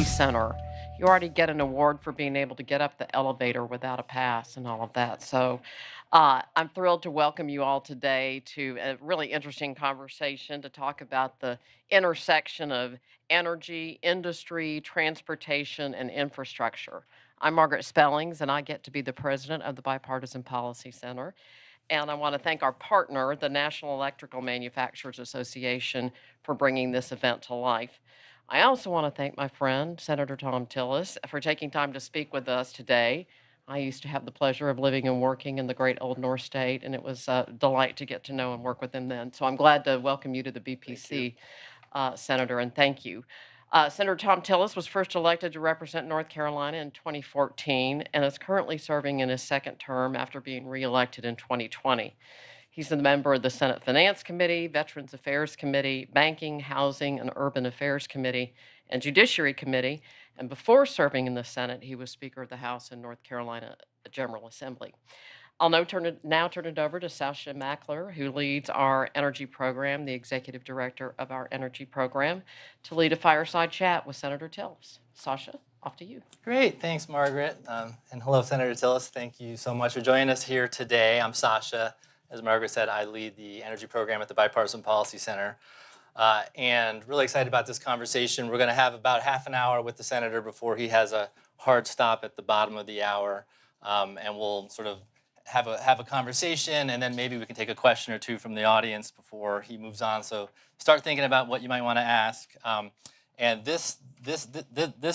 Policy Center. You already get an award for being able to get up the elevator without a pass and all of that. So I'm thrilled to welcome you all today to a really interesting conversation to talk about the intersection of energy, industry, transportation, and infrastructure. I'm Margaret Spellings, and I get to be the president of the Bipartisan Policy Center. And I want to thank our partner, the National Electrical Manufacturers Association, for bringing this event to life. I also want to thank my friend, Senator Thom Tillis, for taking time to speak with us today. I used to have the pleasure of living and working in the great Old North State, and it was a delight to get to know and work with him then. So I'm glad to welcome you to the BPC, Senator, and thank you. Senator Thom Tillis was first elected to represent North Carolina in 2014 and is currently serving in his second term after being reelected in 2020. He's a member of the Senate Finance Committee, Veterans Affairs Committee, Banking, Housing, and Urban Affairs Committee, and Judiciary Committee. And before serving in the Senate, he was Speaker of the House in North Carolina General Assembly. I'll now turn it over to Sasha Mackler, who leads our energy program, the executive director of our energy program, to lead a fireside chat with Senator Tillis. Sasha, off to you. Great, thanks, Margaret. And hello, Senator Tillis. Thank you so much for joining us here today. I'm Sasha. As Margaret said, I lead the energy program at the Bipartisan Policy Center. And really excited about this conversation. We're going to have about half an hour with the senator before he has a hard stop at the bottom of the hour. And we'll sort of have a conversation, and then maybe we can take a question or two from the audience before he moves on. So start thinking about what you might want to ask. And this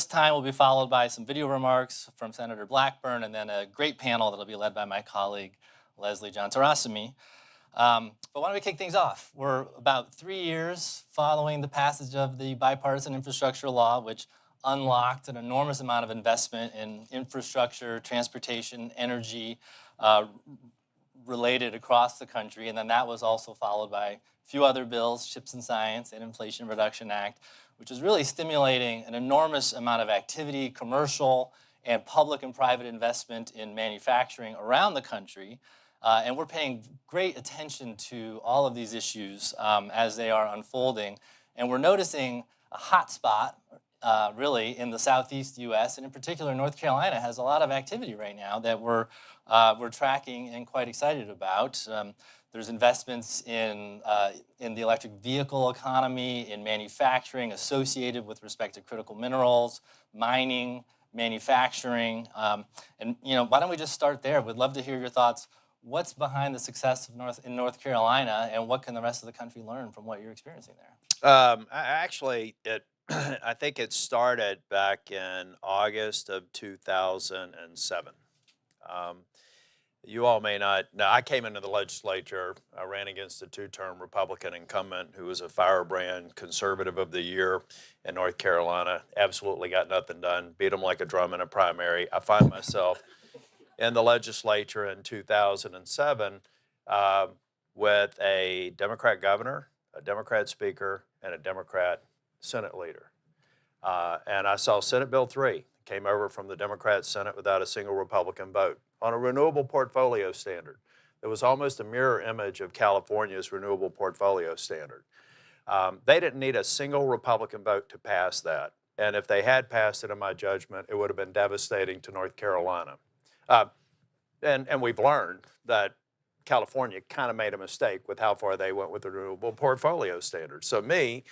time will be followed by some video remarks from Senator Blackburn, and then a great panel that will be led by my colleague, Leslie John-Tarasimi. But why don't we kick things off? We're about 3 years following the passage of the Bipartisan Infrastructure Law, which unlocked an enormous amount of investment in infrastructure, transportation, energy related across the country. And then that was also followed by a few other bills, CHIPS and Science and Inflation Reduction Act, which is really stimulating an enormous amount of activity, commercial and public and private investment in manufacturing around the country. And we're paying great attention to all of these issues as they are unfolding. And we're noticing a hot spot, really, in the Southeast U.S., and in particular, North Carolina has a lot of activity right now that we're tracking and quite excited about. There's investments in the electric vehicle economy, in manufacturing associated with respect to critical minerals, mining, manufacturing. And why don't we just start there? We'd love to hear your thoughts. What's behind the success of in North Carolina, and what can the rest of the country learn from what you're experiencing there? Actually, I think it started back in August of 2007. You all may not know, I came into the legislature. I ran against a two-term Republican incumbent who was a firebrand conservative of the year in North Carolina. Absolutely got nothing done, beat him like a drum in a primary. I find myself in the legislature in 2007 with a Democrat governor, a Democrat speaker, and a Democrat Senate leader. And I saw Senate Bill 3 came over from the Democrat Senate without a single Republican vote on a renewable portfolio standard. It was almost a mirror image of California's renewable portfolio standard. They didn't need a single Republican vote to pass that. And if they had passed it, in my judgment, it would have been devastating to North Carolina. And we've learned that California kind of made a mistake with how far they went with the renewable portfolio standard. So me,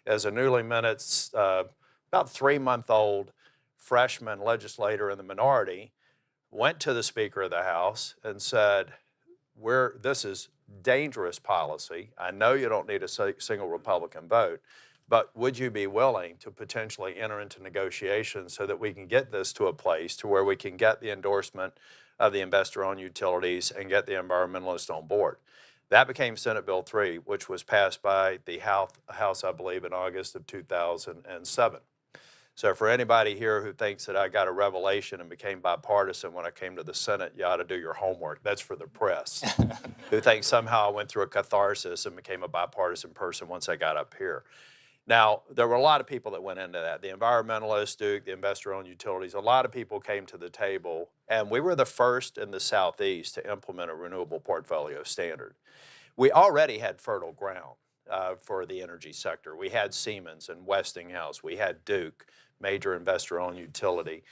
as a newly minted, about 3-month-old freshman legislator in the minority, went to the Speaker of the House and said, this is dangerous policy. I know you don't need a single Republican vote, but would you be willing to potentially enter into negotiations so that we can get this to a place to where we can get the endorsement of the investor-owned utilities and get the environmentalists on board? That became Senate Bill 3, which was passed by the House, I believe, in August of 2007. So for anybody here who thinks that I got a revelation and became bipartisan when I came to the Senate, you ought to do your homework. That's for the press, who thinks somehow I went through a catharsis and became a bipartisan person once I got up here. Now, there were a lot of people that went into that. The environmentalists, Duke, the investor-owned utilities, a lot of people came to the table, and we were the first in the Southeast to implement a renewable portfolio standard. We already had fertile ground for the energy sector. We had Siemens and Westinghouse. We had Duke major investor-owned utility.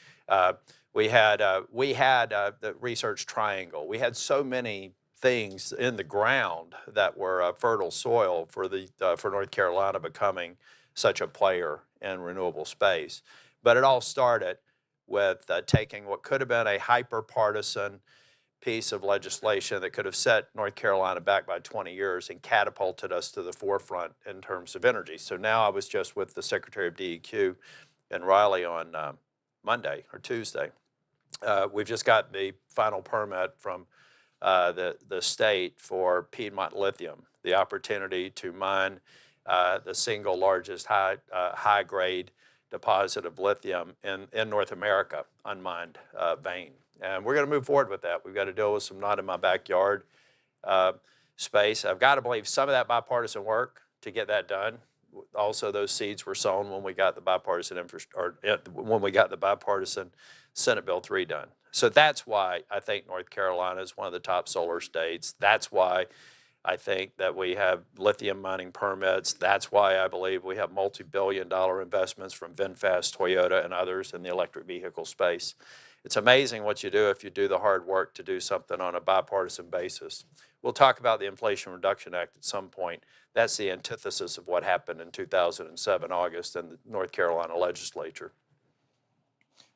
We had the research triangle. We had so many things in the ground that were fertile soil for North Carolina becoming such a player in renewable space. But it all started with taking what could have been a hyper-partisan piece of legislation that could have set North Carolina back by 20 years and catapulted us to the forefront in terms of energy. So now I was just with the Secretary of DEQ in Raleigh on Monday or Tuesday. We've just got the final permit from the state for Piedmont Lithium, the opportunity to mine the single largest high-grade deposit of lithium in North America, unmined vein. And we're going to move forward with that. We've got to deal with some not in my backyard space. I've got to believe some of that bipartisan work to get that done. Also, those seeds were sown when we got the bipartisan Senate Bill 3 done. So that's why I think North Carolina is one of the top solar states. That's why I think that we have lithium mining permits. That's why I believe we have multi-billion-dollar investments from VinFast, Toyota, and others in the electric vehicle space. It's amazing what you do if you do the hard work to do something on a bipartisan basis. We'll talk about the Inflation Reduction Act at some point. That's the antithesis of what happened in 2007, August, in the North Carolina legislature.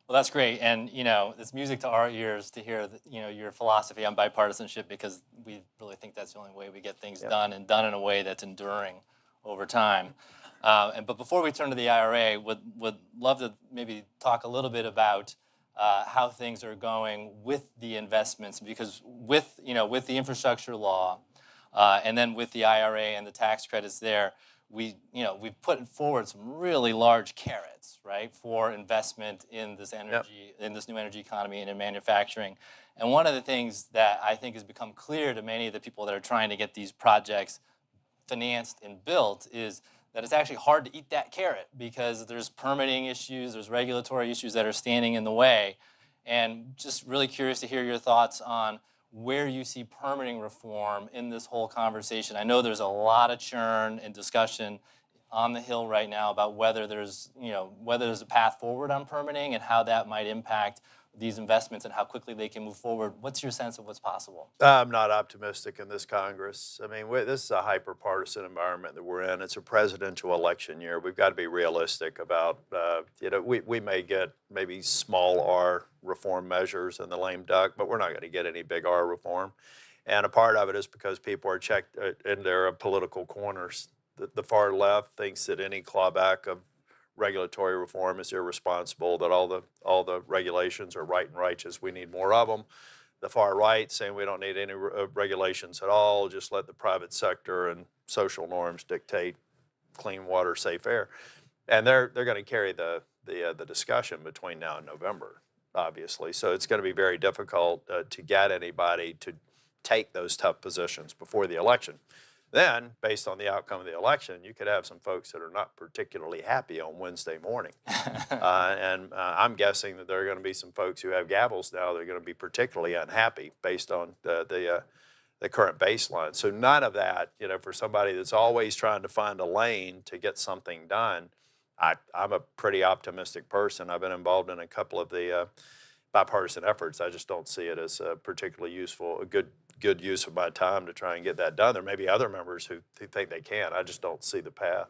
Well, that's great, and it's music to our ears to hear your philosophy on bipartisanship, because we really think that's the only way we get things done, and done in a way that's enduring over time. But before we turn to the IRA, would love to maybe talk a little bit about how things are going with the investments, because with the infrastructure law, and then with the IRA and the tax credits there, we've put forward some really large carrots, right, for investment in this energy, in this new energy economy and in manufacturing. And one of the things that I think has become clear to many of the people that are trying to get these projects financed and built is that it's actually hard to eat that carrot, because there's permitting issues, there's regulatory issues that are standing in the way. And just really curious to hear your thoughts on where you see permitting reform in this whole conversation. I know there's a lot of churn and discussion on the Hill right now about whether there's a path forward on permitting and how that might impact these investments and how quickly they can move forward. What's your sense of what's possible? I'm not optimistic in this Congress. I mean, this is a hyper-partisan environment that we're in. It's a presidential election year. We've got to be realistic about, we may get maybe small R reform measures in the lame duck, but we're not going to get any big R reform. And a part of it is because people are checked in their political corners. The far left thinks that any clawback of regulatory reform is irresponsible, that all the regulations are right and righteous, we need more of them. The far right saying we don't need any regulations at all, just let the private sector and social norms dictate clean water, safe air. And they're going to carry the discussion between now and November, obviously. So it's going to be very difficult to get anybody to take those tough positions before the election. Then, based on the outcome of the election, you could have some folks that are not particularly happy on Wednesday morning. I'm guessing that there are going to be some folks who have gavels now that are going to be particularly unhappy based on the current baseline. So none of that, for somebody that's always trying to find a lane to get something done, I'm a pretty optimistic person. I've been involved in a couple of the bipartisan efforts. I just don't see it as particularly useful, a good use of my time to try and get that done. There may be other members who think they can. I just don't see the path.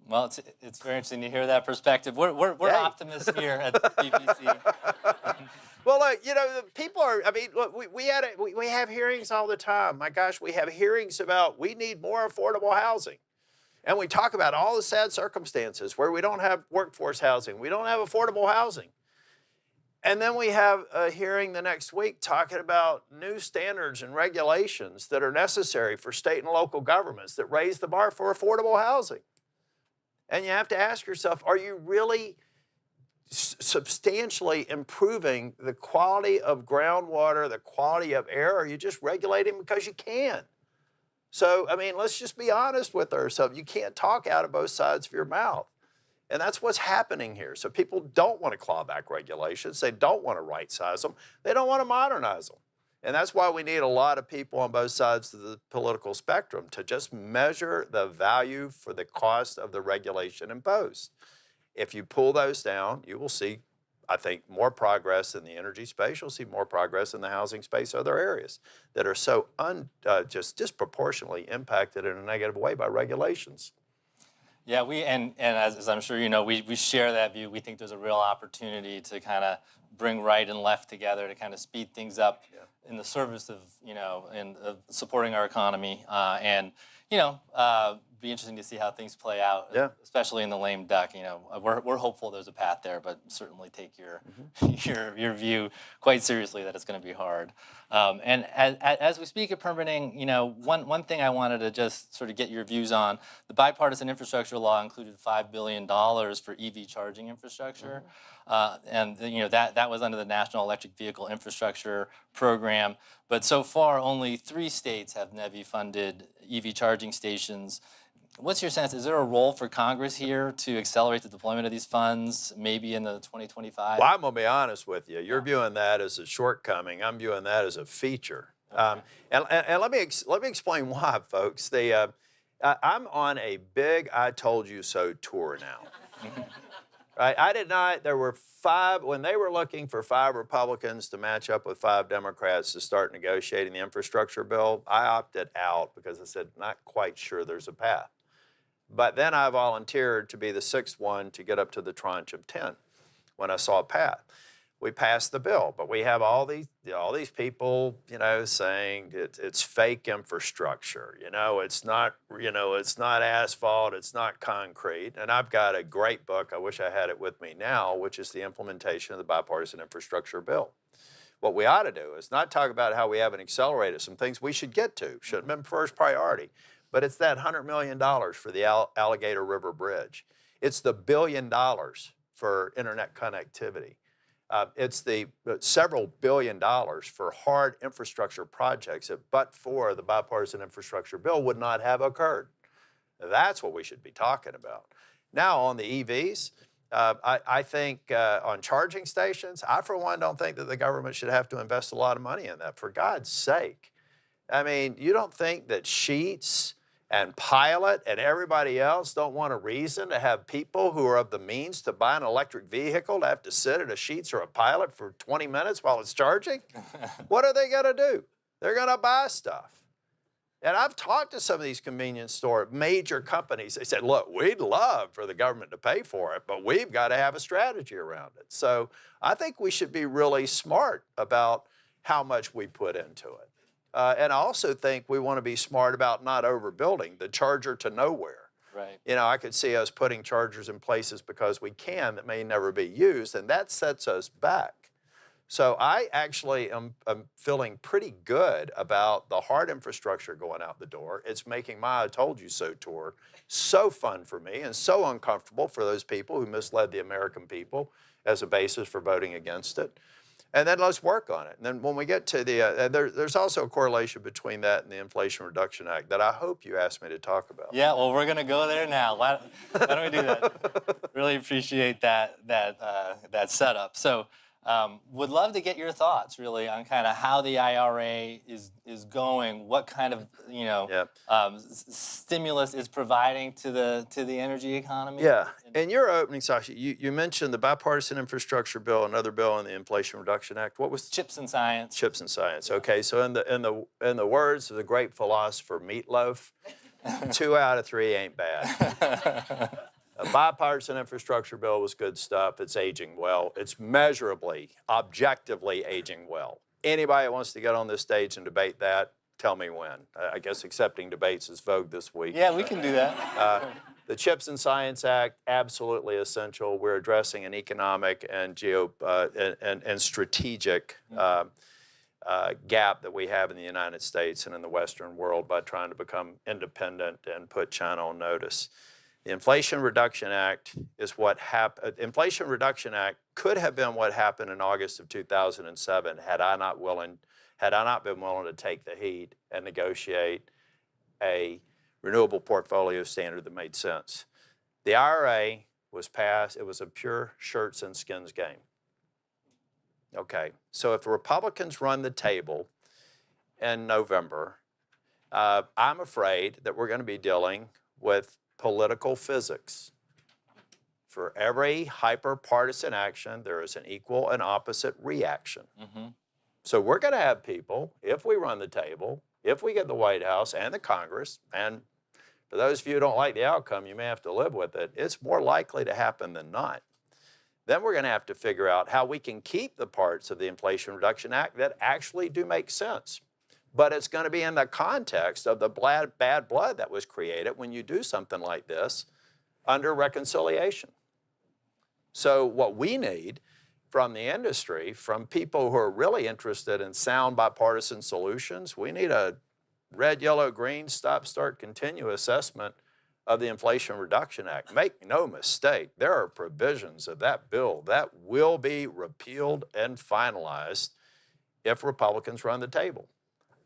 Well, it's very interesting to hear that perspective. We're optimists here at the PPC. Well, people are. I mean, look, we have hearings all the time. My gosh, we have hearings about we need more affordable housing, and we talk about all the sad circumstances where we don't have workforce housing, we don't have affordable housing. And then we have a hearing the next week talking about new standards and regulations that are necessary for state and local governments that raise the bar for affordable housing. And you have to ask yourself, are you really substantially improving the quality of groundwater, the quality of air, or are you just regulating because you can? So, I mean, let's just be honest with ourselves. You can't talk out of both sides of your mouth. And that's what's happening here. So people don't want to claw back regulations. They don't want to right-size them. They don't want to modernize them. And that's why we need a lot of people on both sides of the political spectrum to just measure the value for the cost of the regulation imposed. If you pull those down, you will see, I think, more progress in the energy space. You'll see more progress in the housing space, other areas that are so just disproportionately impacted in a negative way by regulations. Yeah, and as I'm sure you know, we share that view. We think there's a real opportunity to kind of bring right and left together to kind of speed things up in the service of, supporting our economy. And, be interesting to see how things play out, especially in the lame duck. We're hopeful there's a path there, but certainly take your your view quite seriously that it's going to be hard. And as we speak of permitting, one thing I wanted to just sort of get your views on, the bipartisan infrastructure law included $5 billion for EV charging infrastructure. And that was under the National Electric Vehicle Infrastructure Program. But so far, only 3 states have NEVI-funded EV charging stations. What's your sense? Is there a role for Congress here to accelerate the deployment of these funds, maybe in the 2025? Well, I'm going to be honest with you. You're viewing that as a shortcoming. I'm viewing that as a feature. Okay. And let me explain why, folks. I'm on a big "I told you so" tour now. Right? I did not. There were 5 when they were looking for 5 Republicans to match up with 5 Democrats to start negotiating the infrastructure bill. I opted out because I said, not quite sure there's a path. But then I volunteered to be the 6th one to get up to the tranche of 10 when I saw a path. We passed the bill, but we have all these people, saying it's fake infrastructure. It's not asphalt, it's not concrete. And I've got a great book, I wish I had it with me now, which is the implementation of the bipartisan infrastructure bill. What we ought to do is not talk about how we haven't accelerated some things we should get to, should have been first priority. But it's that $100 million for the Alligator River Bridge. It's the $1 billion for internet connectivity. It's the several billion dollars for hard infrastructure projects that, but for the bipartisan infrastructure bill, would not have occurred. That's what we should be talking about. Now, on the EVs, I think on charging stations, I, for one, don't think that the government should have to invest a lot of money in that, for God's sake. I mean, you don't think that Sheetz and Pilot and everybody else don't want a reason to have people who are of the means to buy an electric vehicle to have to sit at a Sheetz or a Pilot for 20 minutes while it's charging? What are they going to do? They're going to buy stuff. And I've talked to some of these convenience store major companies. They said, look, we'd love for the government to pay for it, but we've got to have a strategy around it. So I think we should be really smart about how much we put into it. And I also think we want to be smart about not overbuilding the charger to nowhere. Right. I could see us putting chargers in places because we can that may never be used, and that sets us back. So I actually am feeling pretty good about the hard infrastructure going out the door. It's making my "I told you so" tour so fun for me and so uncomfortable for those people who misled the American people as a basis for voting against it. And then let's work on it. And then when we get to the, there's also a correlation between that and the Inflation Reduction Act that I hope you asked me to talk about. Yeah, well, we're going to go there now. Why don't we do that? Really appreciate that setup. So would love to get your thoughts, really, on kind of how the IRA is going, what kind of stimulus is providing to the energy economy. Yeah, in your opening, Sasha, you mentioned the bipartisan infrastructure bill, another bill in the Inflation Reduction Act. What was Chips and Science? Chips and Science. Okay, so in the words of the great philosopher Meatloaf, 2 out of 3 ain't bad. A bipartisan infrastructure bill was good stuff. It's aging well. It's measurably, objectively aging well. Anybody that wants to get on this stage and debate that, tell me when. I guess accepting debates is vogue this week. Yeah, we can do that. The Chips and Science Act, absolutely essential. We're addressing an economic and and strategic gap that we have in the United States and in the Western world by trying to become independent and put China on notice. The Inflation Reduction Act is what happened. Inflation Reduction Act could have been what happened in August of 2007 had I not been willing to take the heat and negotiate a renewable portfolio standard that made sense. The IRA was passed. It was a pure shirts and skins game. Okay, so if the Republicans run the table in November, I'm afraid that we're going to be dealing with political physics. for every hyper-partisan action, there is an equal and opposite reaction. So we're going to have people, if we run the table, if we get the White House and the Congress, and for those of you who don't like the outcome, you may have to live with it, it's more likely to happen than not. Then we're going to have to figure out how we can keep the parts of the Inflation Reduction Act that actually do make sense. But it's going to be in the context of the bad blood that was created when you do something like this under reconciliation. So what we need from the industry, from people who are really interested in sound bipartisan solutions, we need a red, yellow, green, stop, start, continue assessment of the Inflation Reduction Act. Make no mistake, there are provisions of that bill that will be repealed and finalized if Republicans run the table.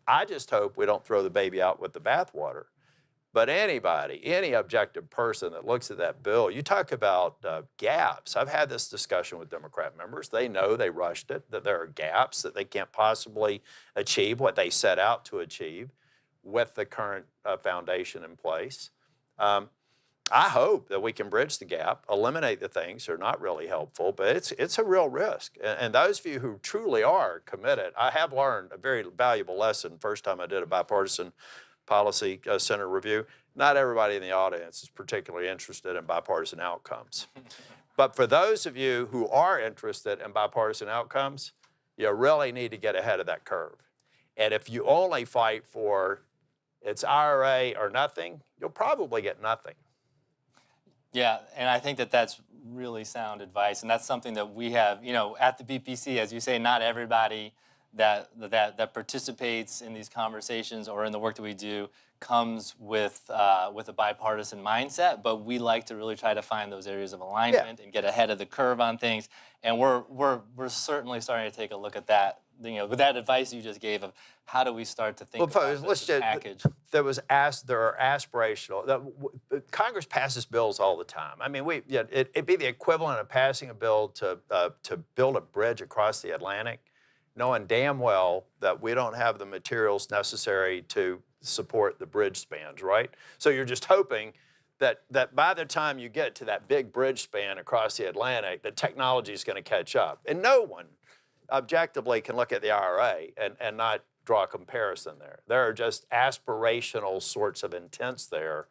I just hope we don't throw the baby out with the bathwater. But anybody, any objective person that looks at that bill, you talk about gaps. I've had this discussion with Democrat members. They know they rushed it, that there are gaps, that they can't possibly achieve what they set out to achieve with the current foundation in place. I hope that we can bridge the gap, eliminate the things that are not really helpful, but it's a real risk. And those of you who truly are committed, I have learned a very valuable lesson first time I did a Bipartisan Policy Center review. Not everybody in the audience is particularly interested in bipartisan outcomes. But for those of you who are interested in bipartisan outcomes, you really need to get ahead of that curve. And if you only fight for it's IRA or nothing, you'll probably get nothing. Yeah, and I think that that's really sound advice, and that's something that we have, you know, at the BPC, as you say, not everybody that participates in these conversations or in the work that we do comes with a bipartisan mindset, but we like to really try to find those areas of alignment and get ahead of the curve on things, and we're certainly starting to take a look at that. You know, with that advice you just gave of how do we start to think about this package? There are aspirational. Congress passes bills all the time. I mean, it'd be the equivalent of passing a bill to build a bridge across the Atlantic, knowing damn well that we don't have the materials necessary to support the bridge spans, right? So you're just hoping that by the time you get to that big bridge span across the Atlantic, the technology is going to catch up. And no one objectively can look at the IRA and not draw a comparison there. There are just aspirational sorts of intents there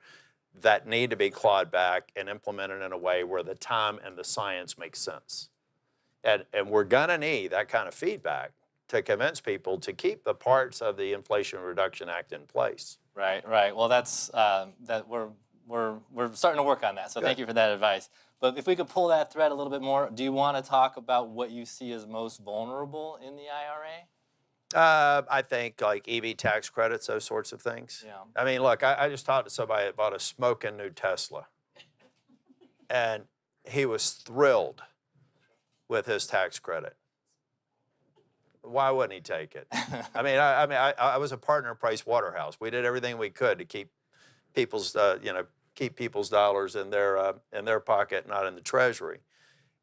that need to be clawed back and implemented in a way where the time and the science make sense. And we're gonna need that kind of feedback to convince people to keep the parts of the Inflation Reduction Act in place. Right. Well, that's that we're starting to work on that. So Good. Thank you for that advice. But if we could pull that thread a little bit more, do you want to talk about what you see as most vulnerable in the IRA? I think like EV tax credits, those sorts of things. Yeah. I mean, look, I just talked to somebody that bought a smoking new Tesla, and he was thrilled with his tax credit. Why wouldn't he take it? I was a partner at Price Waterhouse. We did everything we could to keep people's keep people's dollars in their pocket, not in the Treasury.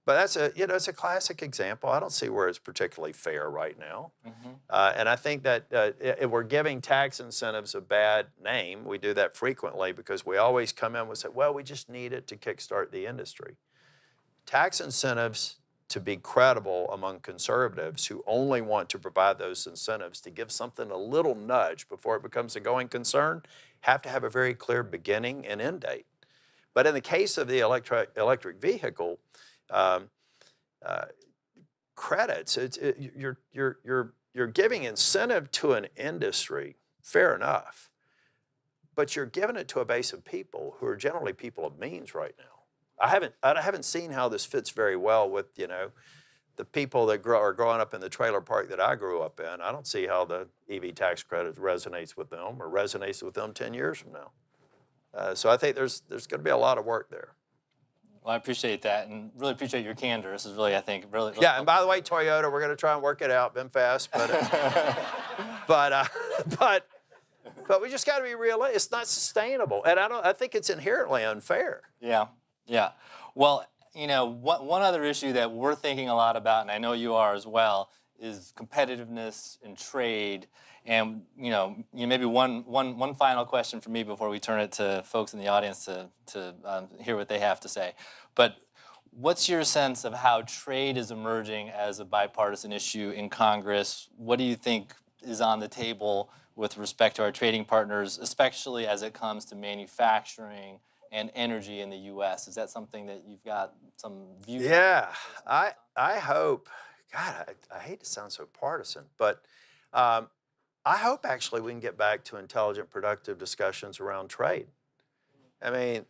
But it's a classic example. I don't see where it's particularly fair right now. And I think that if we're giving tax incentives a bad name, we do that frequently because we always come in and say, well, we just need it to kickstart the industry. Tax incentives, to be credible among conservatives who only want to provide those incentives to give something a little nudge before it becomes a going concern, have to have a very clear beginning and end date. But in the case of the electric vehicle credits, you're giving incentive to an industry, fair enough, but you're giving it to a base of people who are generally people of means right now. I haven't seen how this fits very well with the people that are growing up in the trailer park that I grew up in. I don't see how the EV tax credit resonates with them or resonates with them 10 years from now. So I think there's going to be a lot of work there. Well, I appreciate that and really appreciate your candor. This is really, I think, really. Yeah, and by the way, Toyota, we're going to try and work it out. Been fast, but but we just got to be realistic. It's not sustainable, and I think it's inherently unfair. Yeah. Well, one other issue that we're thinking a lot about, and I know you are as well, is competitiveness and trade. And maybe one final question for me before we turn it to folks in the audience to hear what they have to say. But What's your sense of how trade is emerging as a bipartisan issue in Congress? What do you think is on the table with respect to our trading partners, especially as it comes to manufacturing and energy in the U.S.? Is that something that you've got some views on? Yeah, I hope. God, I hate to sound so partisan, but um, I hope actually we can get back to intelligent, productive discussions around trade. I mean,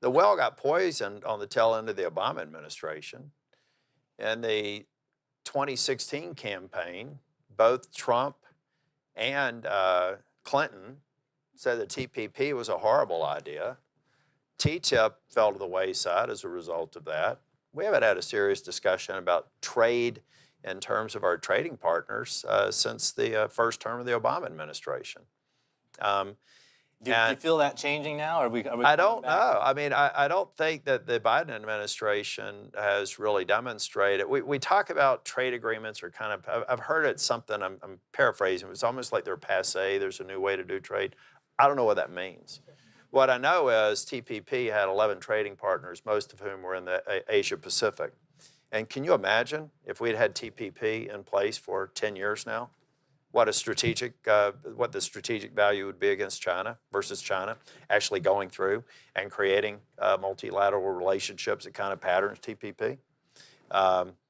the well got poisoned on the tail end of the Obama administration. In the 2016 campaign, both Trump and Clinton said that TPP was a horrible idea. TTIP fell to the wayside as a result of that. We haven't had a serious discussion about trade in terms of our trading partners since the first term of the Obama administration. Do you feel that changing now? I don't know. I mean, I don't think that the Biden administration has really demonstrated. We talk about trade agreements, or kind of, I've heard it something, I'm paraphrasing, it's almost like they're passe, there's a new way to do trade. I don't know what that means. What I know is TPP had 11 trading partners, most of whom were in the Asia Pacific. And can you imagine if we'd had TPP in place for 10 years now? What the strategic value would be against China versus China actually going through and creating multilateral relationships that kind of patterns TPP.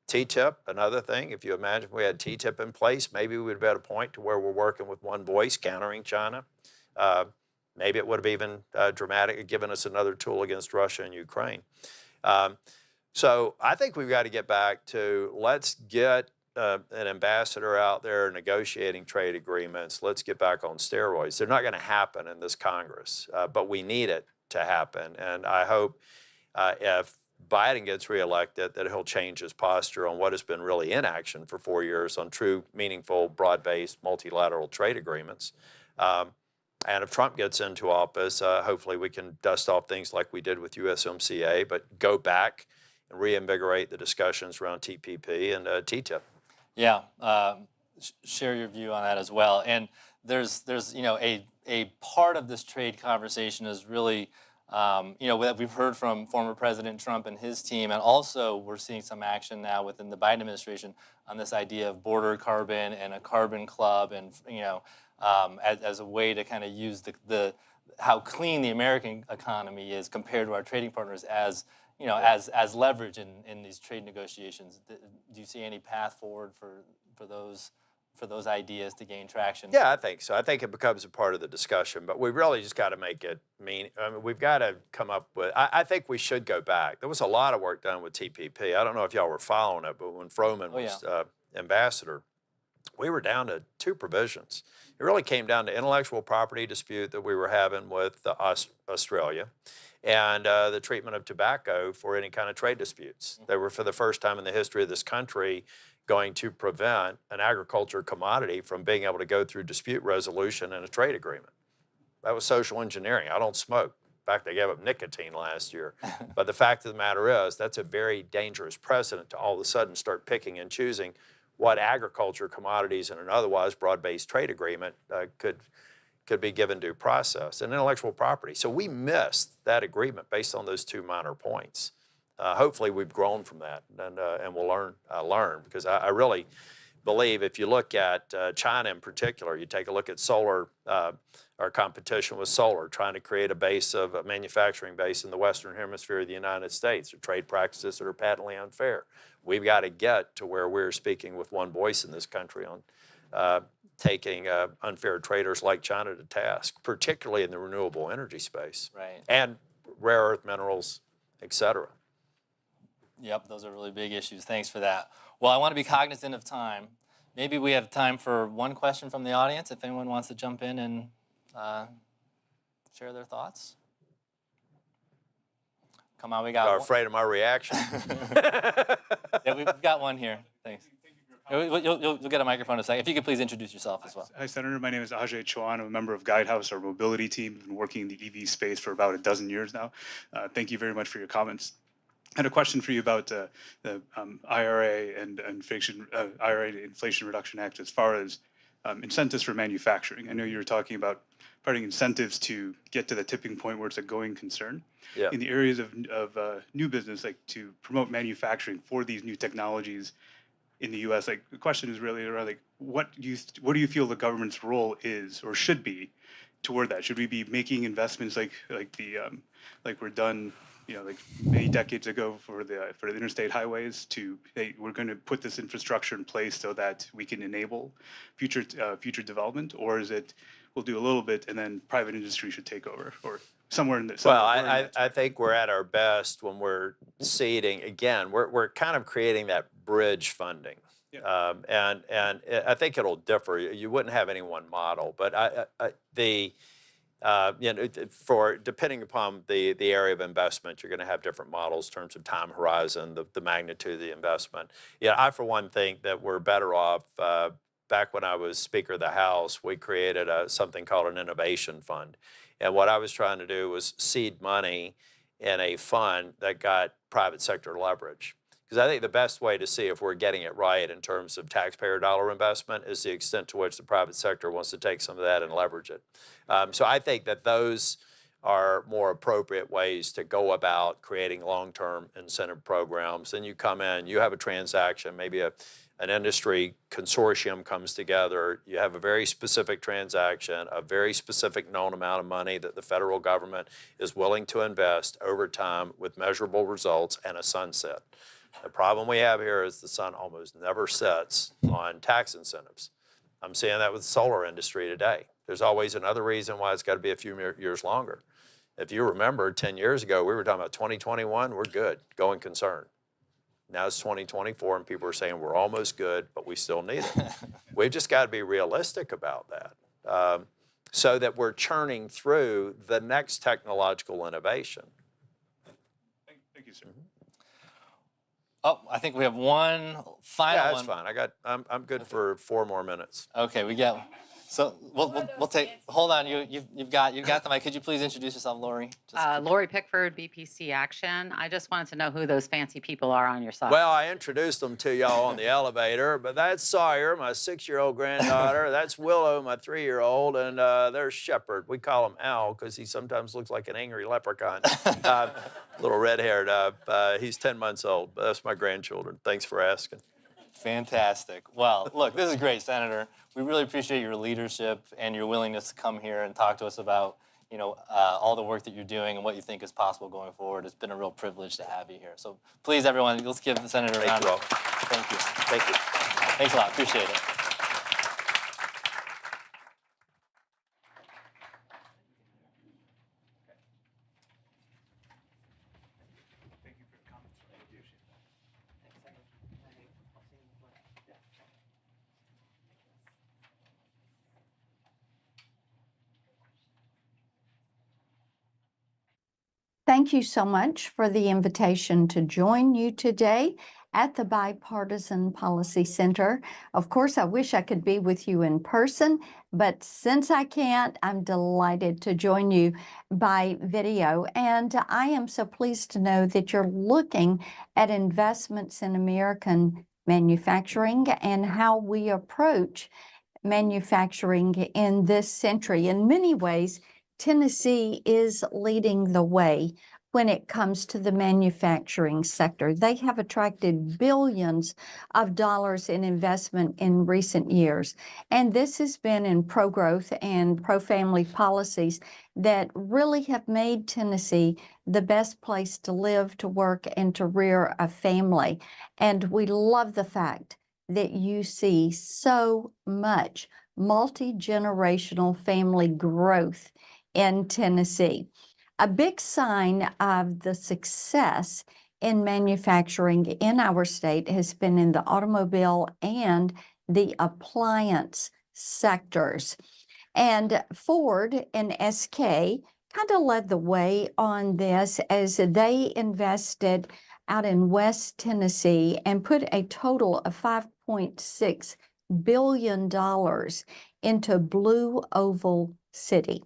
TTIP, another thing. If you imagine if we had TTIP in place, maybe we would be at a point to where we're working with one voice countering China. Maybe it would have even dramatic, given us another tool against Russia and Ukraine. So I think we've got to get back to, let's get an ambassador out there negotiating trade agreements. Let's get back on steroids. They're not going to happen in this Congress, but we need it to happen. And I hope if Biden gets reelected, that he'll change his posture on what has been really inaction for 4 years on true, meaningful, broad-based multilateral trade agreements. And if Trump gets into office, hopefully we can dust off things like we did with USMCA, but go back and reinvigorate the discussions around TPP and TTIP. Yeah, share your view on that as well. And there's a part of this trade conversation is really that we've heard from former President Trump and his team, and also we're seeing some action now within the Biden administration on this idea of border carbon and a carbon club, and as a way to kind of use the how clean the American economy is compared to our trading partners as leverage in these trade negotiations. Do you see any path forward for those ideas to gain traction? Yeah, I think so. I think it becomes a part of the discussion, but we really just got to make it mean. I mean, we've got to come up with. I think we should go back. There was a lot of work done with TPP. I don't know if y'all were following it, but when Froman was ambassador, we were down to 2 provisions. It really came down to intellectual property dispute that we were having with Australia, and the treatment of tobacco for any kind of trade disputes. They were, for the first time in the history of this country, going to prevent an agriculture commodity from being able to go through dispute resolution in a trade agreement. That was social engineering. I don't smoke. In fact, I gave up nicotine last year. But the fact of the matter is, that's a very dangerous precedent to all of a sudden start picking and choosing what agriculture commodities in an otherwise broad-based trade agreement could be given due process, and intellectual property. So we missed that agreement based on those 2 minor points. Hopefully we've grown from that, and we'll learn, because I really believe if you look at China in particular, you take a look at solar, our competition with solar, trying to create a manufacturing base in the Western Hemisphere of the United States, or trade practices that are patently unfair. We've got to get to where we're speaking with one voice in this country on taking unfair traders like China to task, particularly in the renewable energy space, right, and rare earth minerals, et cetera. Yep, those are really big issues. Thanks for that. Well, I want to be cognizant of time. Maybe we have time for one question from the audience, if anyone wants to jump in and share their thoughts. Come on, we got You're one. afraid of my reaction. Yeah, we've got one here. Thanks. You'll get a microphone in a second. If you could please introduce yourself as well. Hi, Senator. My name is Ajay Chauhan. I'm a member of Guidehouse, our mobility team. I've been working in the EV space for about a dozen years now. Thank you very much for your comments. I had a question for you about the IRA and IRA Inflation Reduction Act as far as incentives for manufacturing. I know you were talking about providing incentives to get to the tipping point where it's a going concern. Yeah. In the areas of new business, like to promote manufacturing for these new technologies in the U.S., like the question is really around like what do you feel the government's role is or should be toward that? Should we be making investments like we're done, like many decades ago for the interstate highways to, hey, we're going to put this infrastructure in place so that we can enable future development, or is it we'll do a little bit and then private industry should take over, or somewhere in the Well, I think we're at our best when we're seeding. Again, we're kind of creating that bridge funding. Yeah. And I think it'll differ. You wouldn't have any one model, but for depending upon the area of investment, you're going to have different models in terms of time horizon, the magnitude of the investment. Yeah, I for one think that we're better off. Back when I was Speaker of the House, we created something called an innovation fund. And what I was trying to do was seed money in a fund that got private sector leverage. Because I think the best way to see if we're getting it right in terms of taxpayer dollar investment is the extent to which the private sector wants to take some of that and leverage it. So I think that those are more appropriate ways to go about creating long-term incentive programs. Then you come in, you have a transaction, maybe an industry consortium comes together, you have a very specific transaction, a very specific known amount of money that the federal government is willing to invest over time with measurable results and a sunset. The problem we have here is the sun almost never sets on tax incentives. I'm seeing that with the solar industry today. There's always another reason why it's got to be a few years longer. If you remember 10 years ago, we were talking about 2021, we're good, going concern. Now it's 2024 and people are saying we're almost good, but we still need it. We've just got to be realistic about that so that we're churning through the next technological innovation. Thank you, sir. Mm-hmm. Oh, I think we have one final one. one. Yeah, that's fine. I'm good for 4 more minutes. Okay, we get. So we'll take. Hold on, you've got the mic. Could you please introduce yourself, Lori? Lori Pickford, BPC Action. I just wanted to know who those fancy people are on your side. Well, I introduced them to y'all on the elevator, but that's Sawyer, my 6-year-old granddaughter. That's Willow, my 3-year-old, and there's Shepherd. We call him Al because he sometimes looks like an angry leprechaun. Little red-haired. He's 10 months old. But that's my grandchildren. Thanks for asking. Fantastic. Well, look, this is great, Senator. We really appreciate your leadership and your willingness to come here and talk to us about, all the work that you're doing and what you think is possible going forward. It's been a real privilege to have you here. So please, everyone, let's give the Senator a round of applause. Thank you. Thank you. Thanks a lot. Appreciate it. Thank you so much for the invitation to join you today at the Bipartisan Policy Center. Of course, I wish I could be with you in person, but since I can't, I'm delighted to join you by video. And I am so pleased to know that you're looking at investments in American manufacturing and how we approach manufacturing in this century. In many ways, Tennessee is leading the way when it comes to the manufacturing sector. They have attracted billions of dollars in investment in recent years. And this has been in pro-growth and pro-family policies that really have made Tennessee the best place to live, to work, and to rear a family. And we love the fact that you see so much multi-generational family growth in Tennessee. A big sign of the success in manufacturing in our state has been in the automobile and the appliance sectors. And Ford and SK kind of led the way on this as they invested out in West Tennessee and put a total of $5.6 billion into Blue Oval City.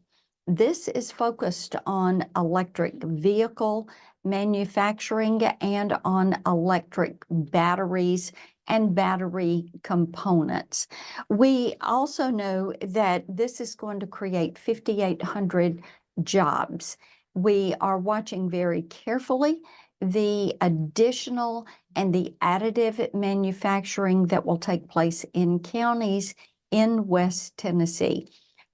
This is focused on electric vehicle manufacturing and on electric batteries and battery components. We also know that this is going to create 5,800 jobs. We are watching very carefully the additional and the additive manufacturing that will take place in counties in West Tennessee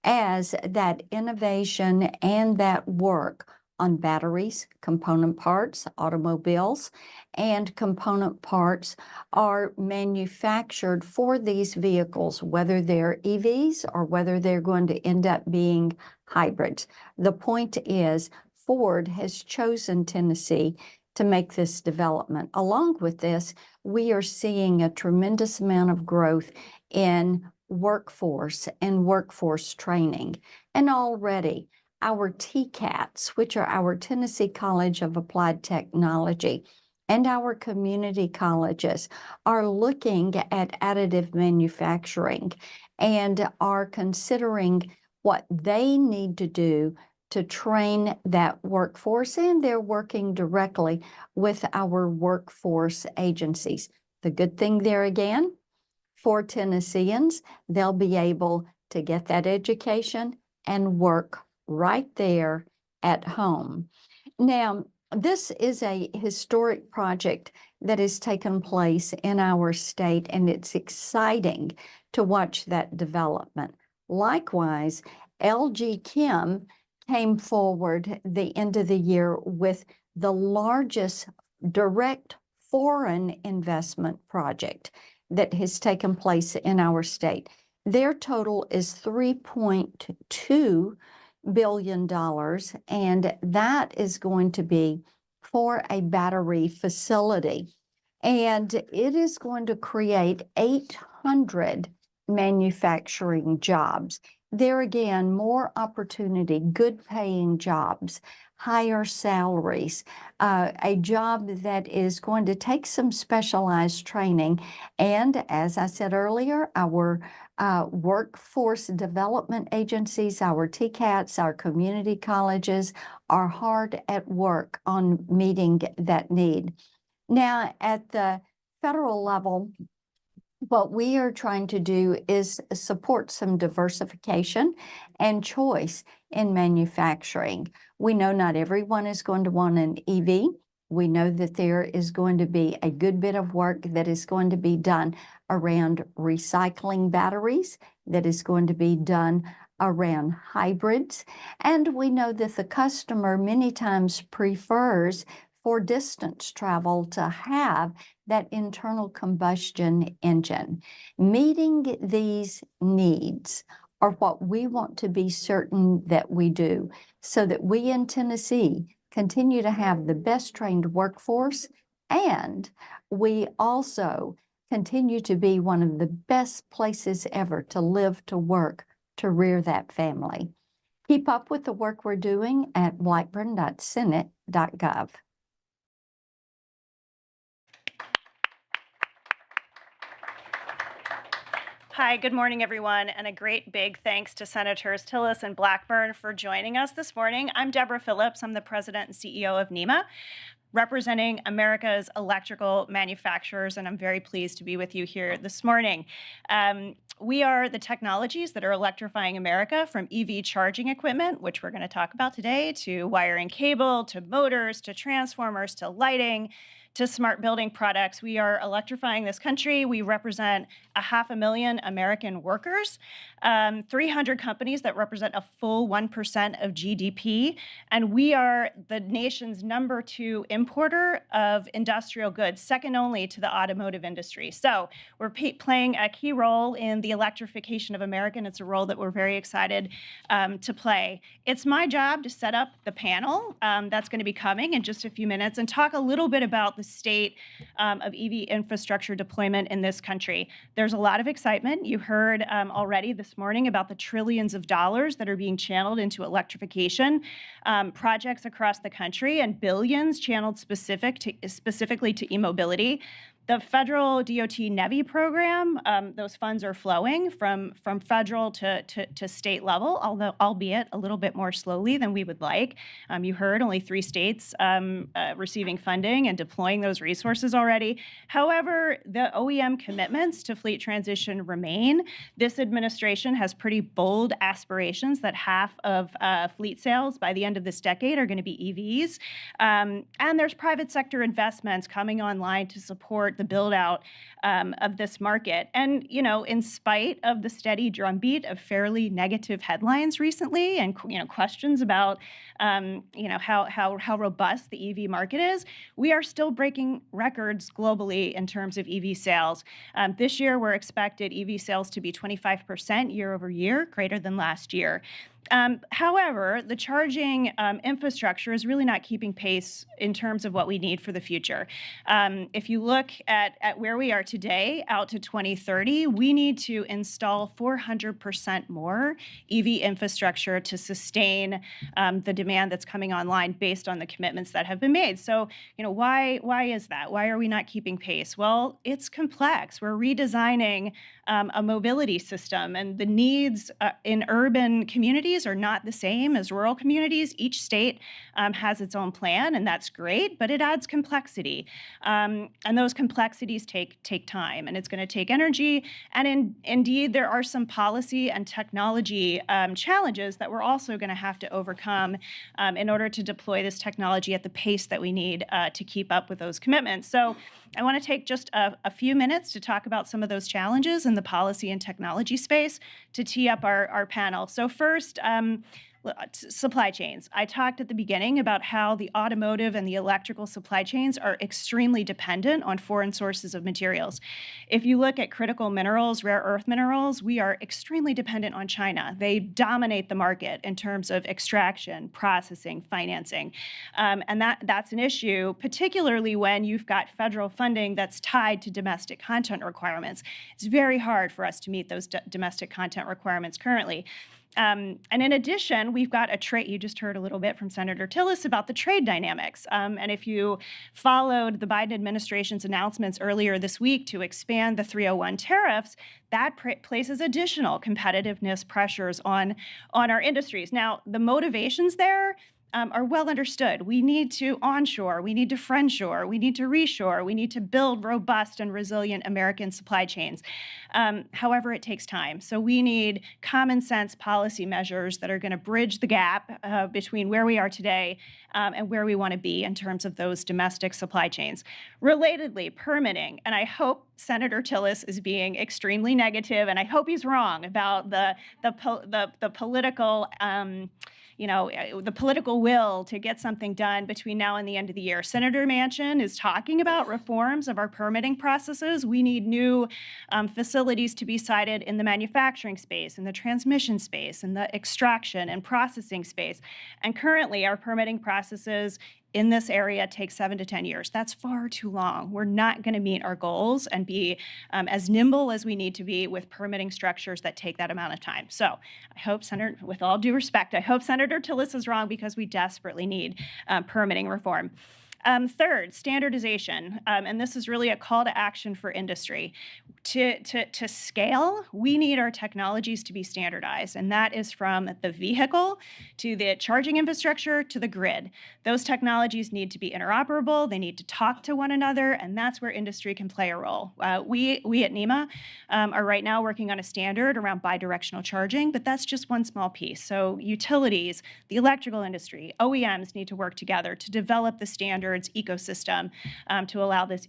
as that innovation and that work on batteries, component parts, automobiles, and component parts are manufactured for these vehicles, whether they're EVs or whether they're going to end up being hybrids. The point is, Ford has chosen Tennessee to make this development. Along with this, we are seeing a tremendous amount of growth in workforce and workforce training. And already our TCATs, which are our Tennessee College of Applied Technology, and our community colleges are looking at additive manufacturing and are considering what they need to do to train that workforce, and they're working directly with our workforce agencies. The good thing there again, for Tennesseans, they'll be able to get that education and work right there at home. Now, this is a historic project that has taken place in our state, and it's exciting to watch that development. Likewise, LG Chem came forward the end of the year with the largest direct foreign investment project that has taken place in our state. Their total is $3.2 billion, and that is going to be for a battery facility. And it is going to create 800 manufacturing jobs. There again, more opportunity, good paying jobs, higher salaries, a job that is going to take some specialized training. And as I said earlier, our workforce development agencies, our TCATs, our community colleges are hard at work on meeting that need. Now, at the federal level, what we are trying to do is support some diversification and choice in manufacturing. We know not everyone is going to want an EV. We know that there is going to be a good bit of work that is going to be done around recycling batteries, that is going to be done around hybrids. And we know that the customer many times prefers for distance travel to have that internal combustion engine. Meeting these needs are what we want to be certain that we do, so that we in Tennessee continue to have the best trained workforce, and we also continue to be one of the best places ever to live, to work, to rear that family. Keep up with the work we're doing at blackburn.senate.gov. Hi, good morning, everyone, and a great big thanks to Senators Tillis and Blackburn for joining us this morning. I'm Deborah Phillips. I'm the president and CEO of NEMA, representing America's electrical manufacturers, and I'm very pleased to be with you here this morning. We are the technologies that are electrifying America, from EV charging equipment, which we're going to talk about today, to wiring cable, to motors, to transformers, to lighting, to smart building products. We are electrifying this country. We represent 500,000 American workers, 300 companies that represent a full 1% of GDP, and we are the nation's #2 importer of industrial goods, second only to the automotive industry. So we're playing a key role in the electrification of America, and it's a role that we're very excited to play. It's my job to set up the panel that's going to be coming in just a few minutes and talk a little bit about the state of EV infrastructure deployment in this country. There's a lot of excitement. You heard already this morning about the trillions of dollars that are being channeled into electrification projects across the country, and billions channeled specifically to e-mobility. The federal DOT NEVI program, those funds are flowing from federal to state level, although albeit a little bit more slowly than we would like. You heard only 3 states receiving funding and deploying those resources already. However, the OEM commitments to fleet transition remain. This administration has pretty bold aspirations that half of fleet sales by the end of this decade are going to be EVs. And there's private sector investments coming online to support the build out of this market. And, you know, in spite of the steady drumbeat of fairly negative headlines recently and, you know, questions about, you know, how robust the EV market is, we are still breaking records globally in terms of EV sales. This year, we're expected EV sales to be 25% year over year, greater than last year. However, the charging infrastructure is really not keeping pace in terms of what we need for the future. If you look at where we are today out to 2030, we need to install 400% more EV infrastructure to sustain the demand that's coming online based on the commitments that have been made. So, you know, why is that? Why are we not keeping pace? Well, it's complex. We're redesigning a mobility system, and the needs in urban communities are not the same as rural communities. Each state has its own plan, and that's great, but it adds complexity. And those complexities take time, and it's going to take energy. And indeed, there are some policy and technology challenges that we're also going to have to overcome in order to deploy this technology at the pace that we need to keep up with those commitments. So I want to take just a few minutes to talk about some of those challenges in the policy and technology space to tee up our panel. So first, supply chains. I talked at the beginning about how the automotive and the electrical supply chains are extremely dependent on foreign sources of materials. If you look at critical minerals, rare earth minerals, we are extremely dependent on China. They dominate the market in terms of extraction, processing, financing. And that's an issue, particularly when you've got federal funding that's tied to domestic content requirements. It's very hard for us to meet those domestic content requirements currently. And in addition, we've got a trade, you just heard a little bit from Senator Tillis about the trade dynamics. And if you followed the Biden administration's announcements earlier this week to expand the 301 tariffs, that places additional competitiveness pressures on our industries. Now, the motivations there are well understood. We need to onshore, we need to friendshore, we need to reshore, we need to build robust and resilient American supply chains. However, it takes time. So we need common sense policy measures that are going to bridge the gap between where we are today and where we want to be in terms of those domestic supply chains. Relatedly, permitting, and I hope Senator Tillis is being extremely negative, and I hope he's wrong about the political the political will to get something done between now and the end of the year. Senator Manchin is talking about reforms of our permitting processes. We need new facilities to be sited in the manufacturing space, in the transmission space, in the extraction and processing space. And currently, our permitting processes in this area takes 7 to 10 years. That's far too long. We're not going to meet our goals and be as nimble as we need to be with permitting structures that take that amount of time. So I hope, with all due respect, I hope Senator Tillis is wrong because we desperately need permitting reform. Third, standardization, and this is really a call to action for industry. To scale, we need our technologies to be standardized, and that is from the vehicle to the charging infrastructure to the grid. Those technologies need to be interoperable, they need to talk to one another, and that's where industry can play a role. We at NEMA are right now working on a standard around bidirectional charging, but that's just one small piece. So utilities, the electrical industry, OEMs need to work together to develop the standard ecosystem to allow this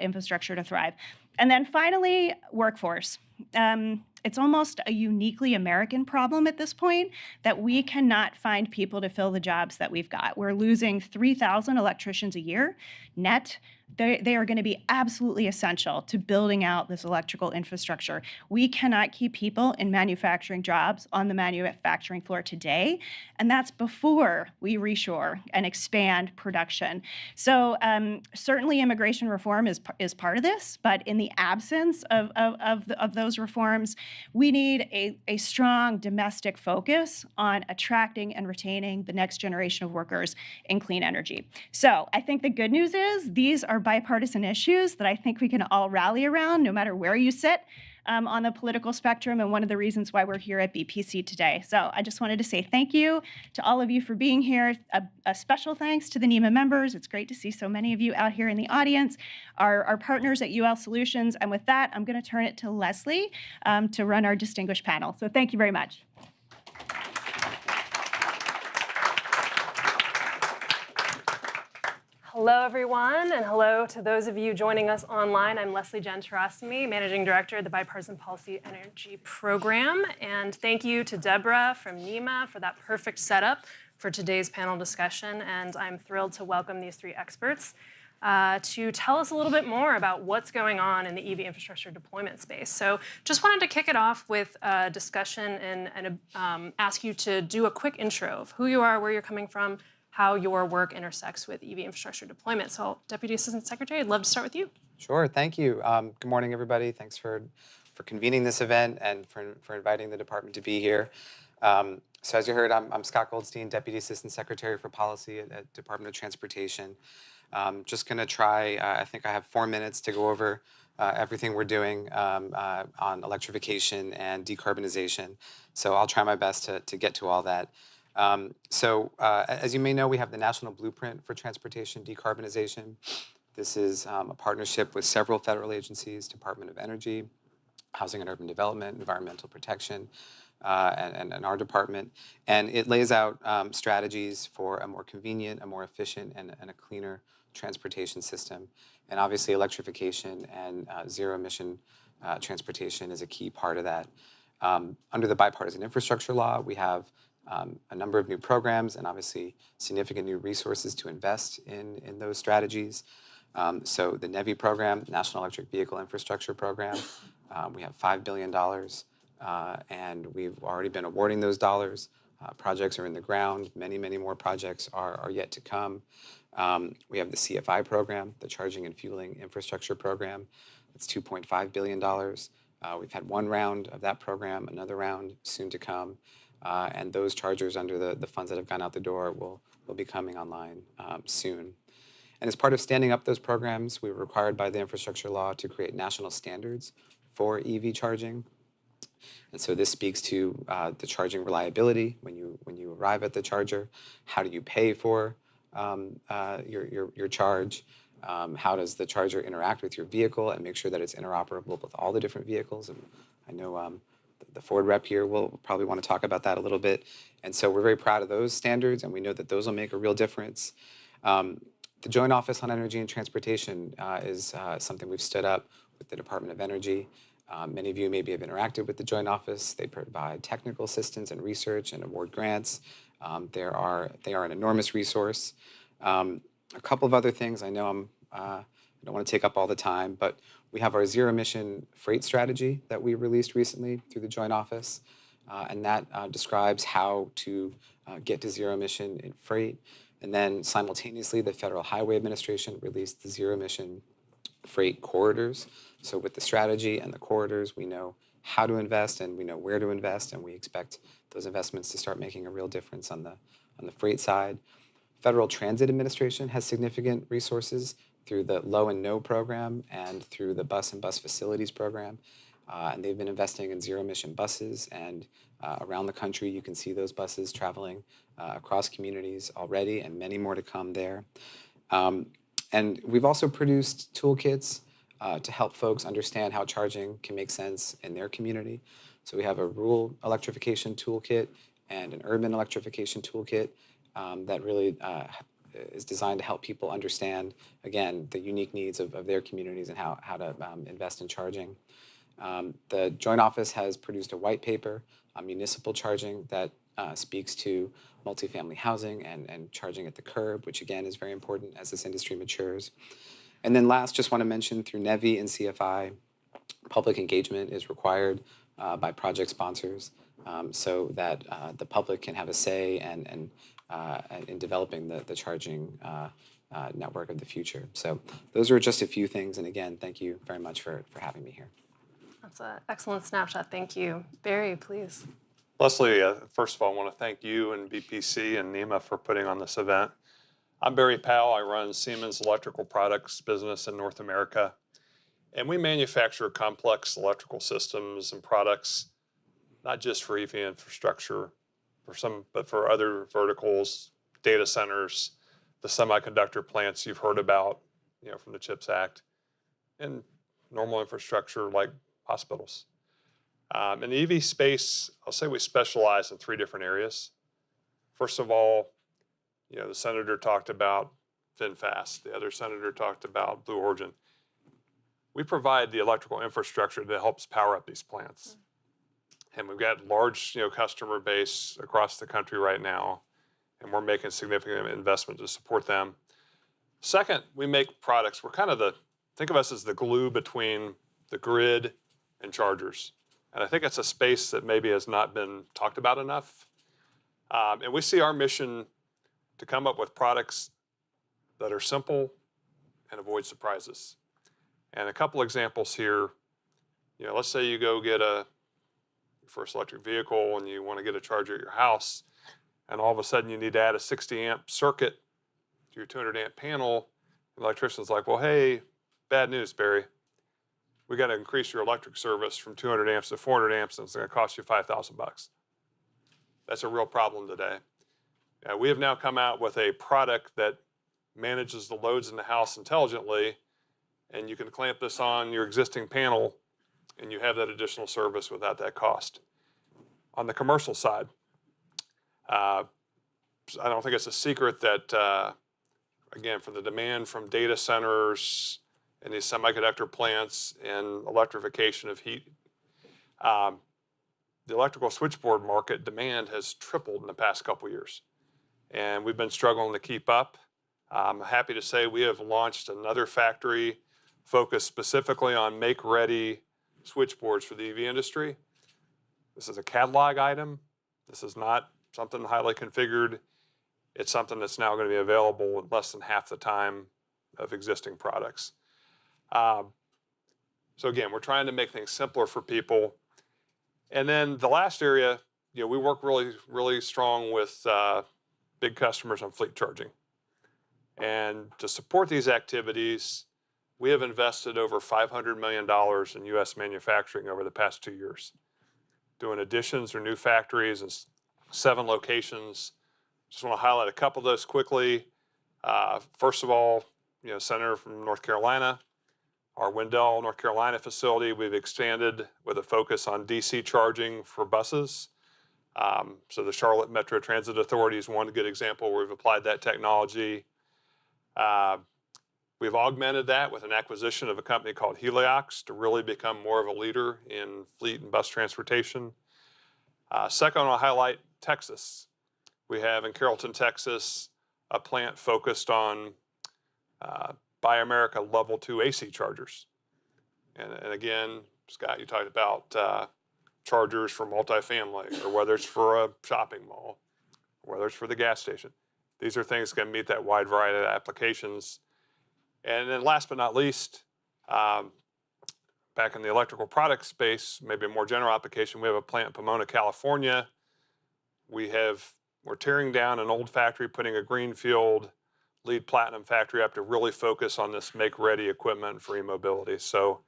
infrastructure to thrive. And then finally, workforce. It's almost a uniquely American problem at this point that we cannot find people to fill the jobs that we've got. We're losing 3,000 electricians a year net. They are going to be absolutely essential to building out this electrical infrastructure. We cannot keep people in manufacturing jobs on the manufacturing floor today, and that's before we reshore and expand production. So certainly immigration reform is part of this, but in the absence of those reforms, we need a strong domestic focus on attracting and retaining the next generation of workers in clean energy. So I think the good news is these are are bipartisan issues that I think we can all rally around, no matter where you sit on the political spectrum, and one of the reasons why we're here at BPC today. So I just wanted to say thank you to all of you for being here. A special thanks to the NEMA members. It's great to see so many of you out here in the audience, our partners at UL Solutions. And with that, I'm going to turn it to Leslie to run our distinguished panel. So thank you very much. Hello, everyone, and hello to those of you joining us online. I'm Leslie Gentarosimi, Managing Director of the Bipartisan Policy Energy Program. And thank you to Deborah from NEMA for that perfect setup for today's panel discussion. And I'm thrilled to welcome these three experts to tell us a little bit more about what's going on in the EV infrastructure deployment space. So just wanted to kick it off with a discussion and ask you to do a quick intro of who you are, where you're coming from, how your work intersects with EV infrastructure deployment. So Deputy Assistant Secretary, I'd love to start with you. Sure, thank you. Good morning, everybody. Thanks for convening this event and for inviting the department to be here. So as you heard, I'm Scott Goldstein, Deputy Assistant Secretary for Policy at Department of Transportation. Just going to try, I think I have 4 minutes to go over everything we're doing on electrification and decarbonization. So I'll try my best to get to all that. As you may know, we have the National Blueprint for Transportation Decarbonization. This is a partnership with several federal agencies, Department of Energy, Housing and Urban Development, Environmental Protection, and our department. And it lays out strategies for a more convenient, a more efficient, and a cleaner transportation system. And obviously electrification and zero-emission transportation is a key part of that. Under the Bipartisan Infrastructure Law, we have a number of new programs and obviously significant new resources to invest in those strategies. So the NEVI program, National Electric Vehicle Infrastructure Program, we have $5 billion and we've already been awarding those dollars. Projects are in the ground. Many, many more projects are yet to come. We have the CFI program, the Charging and Fueling Infrastructure Program. It's $2.5 billion. We've had one round of that program, another round soon to come. And those chargers under the funds that have gone out the door will be coming online soon. And as part of standing up those programs, we were required by the infrastructure law to create national standards for EV charging. And so this speaks to the charging reliability when you arrive at the charger. How do you pay for your charge? How does the charger interact with your vehicle and make sure that it's interoperable with all the different vehicles? And I know the Ford rep here will probably want to talk about that a little bit. And so we're very proud of those standards, and we know that those will make a real difference. The Joint Office on Energy and Transportation is something we've stood up with the Department of Energy. Many of you maybe have interacted with the Joint Office. They provide technical assistance and research and award grants. They are an enormous resource. A couple of other things. I know I don't want to take up all the time, but we have our zero-emission freight strategy that we released recently through the Joint Office, and that describes how to get to zero-emission in freight. And then simultaneously, the Federal Highway Administration released the zero-emission freight corridors. So with the strategy and the corridors, we know how to invest and we know where to invest, and we expect those investments to start making a real difference on the freight side. Federal Transit Administration has significant resources through the Low and No program and through the Bus and Bus Facilities program. And they've been investing in zero-emission buses, and around the country you can see those buses traveling across communities already, and many more to come there. And we've also produced toolkits to help folks understand how charging can make sense in their community. So we have a rural electrification toolkit and an urban electrification toolkit that really is designed to help people understand, again, the unique needs of their communities and how to invest in charging. The Joint Office has produced a white paper on municipal charging that speaks to multifamily housing and charging at the curb, which again is very important as this industry matures. And then last, just want to mention through NEVI and CFI, public engagement is required by project sponsors so that the public can have a say and in developing the charging network of the future. So those are just a few things. And again, thank you very much for having me here. That's an excellent snapshot. Thank you. Barry, please. Leslie, first of all, I want to thank you and BPC and NEMA for putting on this event. I'm Barry Powell. I run Siemens Electrical Products business in North America. And we manufacture complex electrical systems and products, not just for EV infrastructure, but for other verticals, data centers, the semiconductor plants you've heard about, from the CHIPS Act, and normal infrastructure like hospitals. In the EV space, I'll say we specialize in 3 different areas. First of all, the senator talked about FinFast. The other senator talked about Blue Origin. We provide the electrical infrastructure that helps power up these plants. And we've got large, customer base across the country right now, and we're making significant investment to support them. Second, we make products. We're kind of think of us as the glue between the grid and chargers. And I think it's a space that maybe has not been talked about enough. And we see our mission to come up with products that are simple and avoid surprises. And a couple examples here, let's say you go get your first electric vehicle and you want to get a charger at your house, and all of a sudden you need to add a 60 amp circuit to your 200 amp panel. The electrician's like, well, hey, bad news, Barry. We got to increase your electric service from 200 amps to 400 amps, and it's going to cost you $5,000. That's a real problem today. We have now come out with a product that manages the loads in the house intelligently, and you can clamp this on your existing panel, and you have that additional service without that cost. On the commercial side, I don't think it's a secret that, again, from the demand from data centers and these semiconductor plants and electrification of heat, the electrical switchboard market demand has tripled in the past couple years. And we've been struggling to keep up. I'm happy to say we have launched another factory focused specifically on make-ready switchboards for the EV industry. This is a catalog item. This is not something highly configured. It's something that's now going to be available in less than half the time of existing products. So again, we're trying to make things simpler for people. And then the last area, we work really, really strong with big customers on fleet charging. And to support these activities, we have invested over $500 million in U.S. manufacturing over the past 2 years, doing additions or new factories in 7 locations. Just want to highlight a couple of those quickly. First of all, Senator from North Carolina, our Wendell, North Carolina facility, we've expanded with a focus on DC charging for buses. So the Charlotte Metro Transit Authority is one good example where we've applied that technology. We've augmented that with an acquisition of a company called Heliox to really become more of a leader in fleet and bus transportation. Second, I'll highlight Texas. We have in Carrollton, Texas, a plant focused on Buy America Level 2 AC chargers. And again, Scott, you talked about chargers for multifamily, or whether it's for a shopping mall, or whether it's for the gas station. These are things that can meet that wide variety of applications. And then last but not least, back in the electrical product space, maybe a more general application, we have a plant in Pomona, California. We're tearing down an old factory, putting a greenfield LEED Platinum factory up to really focus on this make-ready equipment for e-mobility. So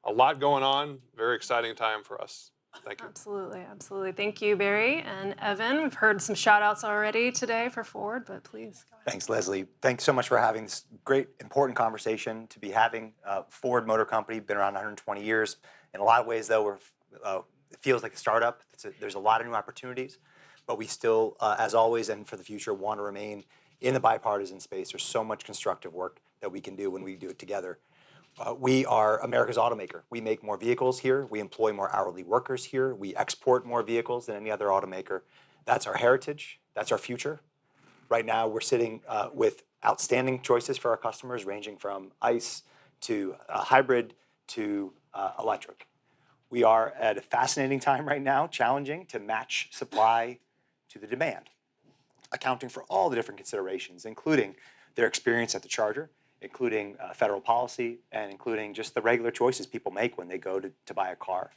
a lot going on, very exciting time for us. Thank you. Absolutely, absolutely. Thank you, Barry and Evan. We've heard some shout outs already today for Ford, but please go ahead. Thanks, Leslie. Thanks so much for having this great, important conversation to be having. Ford Motor Company, been around 120 years. In a lot of ways, though, it feels like a startup. There's a lot of new opportunities, but we still, as always, and for the future, want to remain in the bipartisan space. There's so much constructive work that we can do when we do it together. We are America's automaker. We make more vehicles here. We employ more hourly workers here. We export more vehicles than any other automaker. That's our heritage. That's our future. Right now, we're sitting with outstanding choices for our customers, ranging from ICE to hybrid to electric. We are at a fascinating time right now, challenging to match supply to the demand, accounting for all the different considerations, including their experience at the charger, including federal policy, and including just the regular choices people make when they go to buy a car.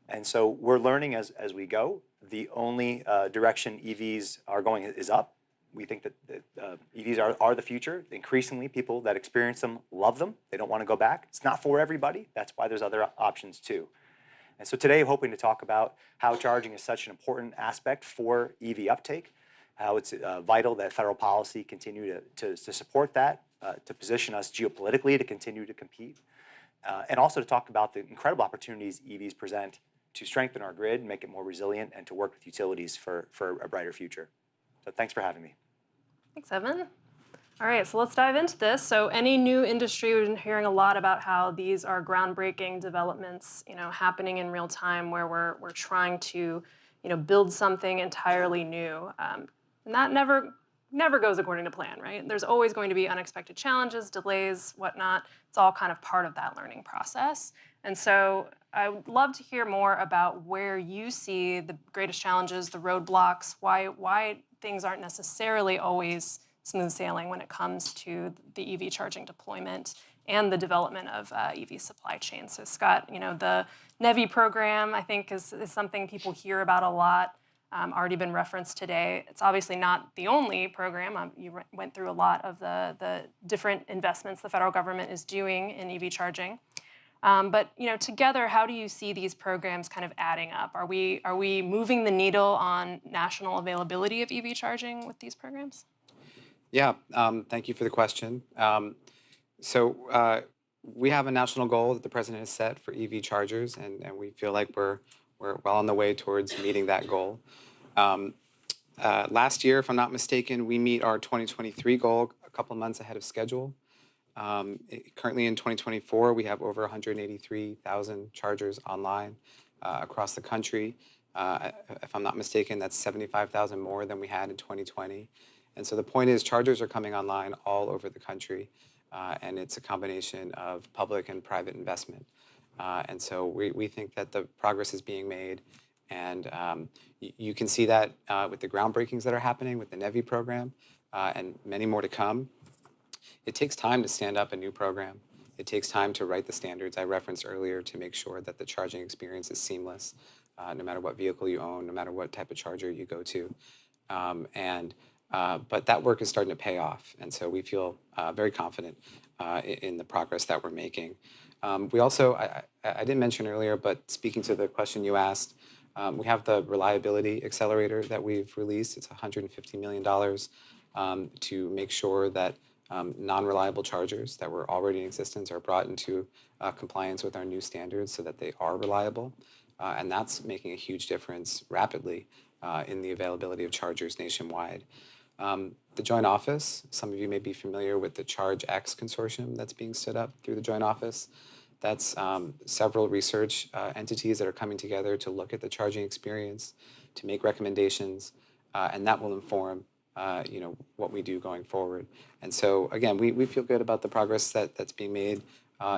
And so we're learning as we go. The only direction EVs are going is up. We think that EVs are the future. Increasingly, people that experience them love them. They don't want to go back. It's not for everybody. That's why there's other options too. And so today, I'm hoping to talk about how charging is such an important aspect for EV uptake, how it's vital that federal policy continue to support that, to position us geopolitically to continue to compete, and also to talk about the incredible opportunities EVs present to strengthen our grid, make it more resilient, and to work with utilities for a brighter future. So thanks for having me. Thanks, Evan. All right, so let's dive into this. So any new industry, we've been hearing a lot about how these are groundbreaking developments, happening in real time where we're trying to, build something entirely new. And that never goes according to plan, right? There's always going to be unexpected challenges, delays, whatnot. It's all kind of part of that learning process. And so I would love to hear more about where you see the greatest challenges, the roadblocks, why things aren't necessarily always smooth sailing when it comes to the EV charging deployment and the development of EV supply chain. So Scott, the NEVI program, I think, is something people hear about a lot, already been referenced today. It's obviously not the only program. You went through a lot of the different investments the federal government is doing in EV charging. But together, how do you see these programs kind of adding up? Are we moving the needle on national availability of EV charging with these programs? Yeah, thank you for the question. So we have a national goal that the president has set for EV chargers, and we feel like we're well on the way towards meeting that goal. Last year, if I'm not mistaken, we meet our 2023 goal a couple months ahead of schedule. Currently in 2024, we have over 183,000 chargers online across the country. If I'm not mistaken, that's 75,000 more than we had in 2020. And so the point is, chargers are coming online all over the country, and it's a combination of public and private investment. And so we think that the progress is being made, and you can see that with the groundbreakings that are happening with the NEVI program, and many more to come. It takes time to stand up a new program. It takes time to write the standards I referenced earlier to make sure that the charging experience is seamless, no matter what vehicle you own, no matter what type of charger you go to. But that work is starting to pay off, and so we feel very confident in the progress that we're making. We also, I didn't mention earlier, but speaking to the question you asked, we have the Reliability Accelerator that we've released. It's $150 million to make sure that non-reliable chargers that were already in existence are brought into compliance with our new standards so that they are reliable. And that's making a huge difference rapidly in the availability of chargers nationwide. The Joint Office, some of you may be familiar with the Charge X consortium that's being stood up through the Joint Office. That's several research entities that are coming together to look at the charging experience, to make recommendations, and that will inform what we do going forward. And so again, we feel good about the progress that's being made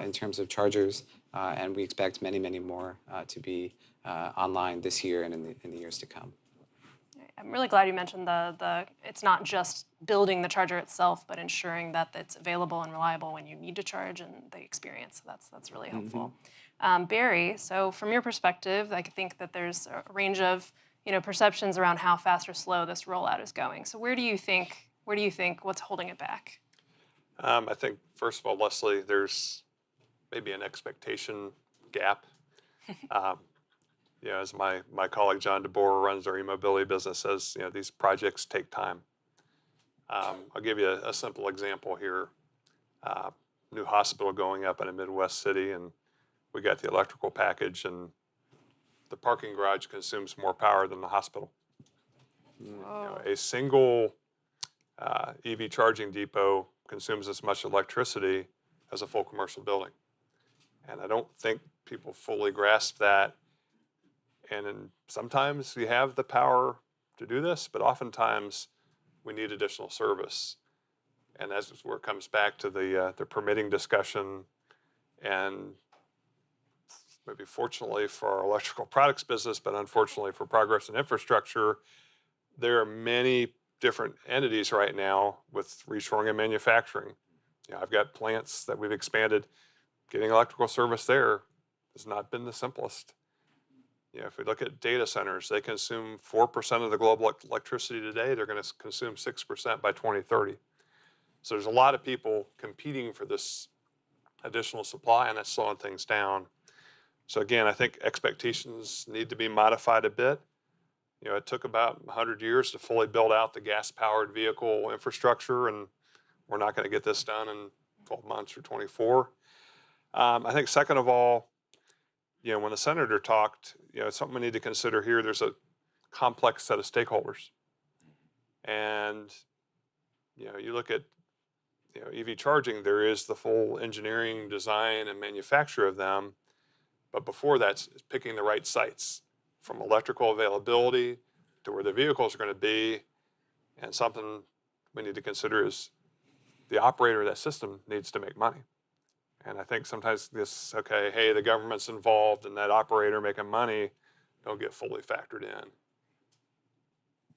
in terms of chargers, and we expect many, many more to be online this year and in the years to come. I'm really glad you mentioned it's not just building the charger itself, but ensuring that it's available and reliable when you need to charge and the experience. That's really helpful. Barry, so from your perspective, I think that there's a range of perceptions around how fast or slow this rollout is going. So where do you think what's holding it back? I think, first of all, Leslie, there's maybe an expectation gap. As my colleague John DeBoer, who runs our e-mobility business, says, these projects take time. I'll give you a simple example here. New hospital going up in a Midwest city, and we got the electrical package, and the parking garage consumes more power than the hospital. A single EV charging depot consumes as much electricity as a full commercial building. And I don't think people fully grasp that. And sometimes we have the power to do this, but oftentimes we need additional service. And that's where it comes back to the permitting discussion. And maybe fortunately for our electrical products business, but unfortunately for progress and infrastructure, there are many different entities right now with reshoring and manufacturing. I've got plants that we've expanded. Getting electrical service there has not been the simplest. If we look at data centers, they consume 4% of the global electricity today. They're going to consume 6% by 2030. So there's a lot of people competing for this additional supply, and that's slowing things down. So again, I think expectations need to be modified a bit. It took about 100 years to fully build out the gas-powered vehicle infrastructure, and we're not going to get this done in 12 months or 24. I think second of all, when the senator talked, it's something we need to consider here. There's a complex set of stakeholders. And, you look at, EV charging, there is the full engineering, design, and manufacture of them. But before that's picking the right sites, from electrical availability to where the vehicles are going to be. And something we need to consider is the operator of that system needs to make money. And I think sometimes hey, the government's involved and that operator making money don't get fully factored in.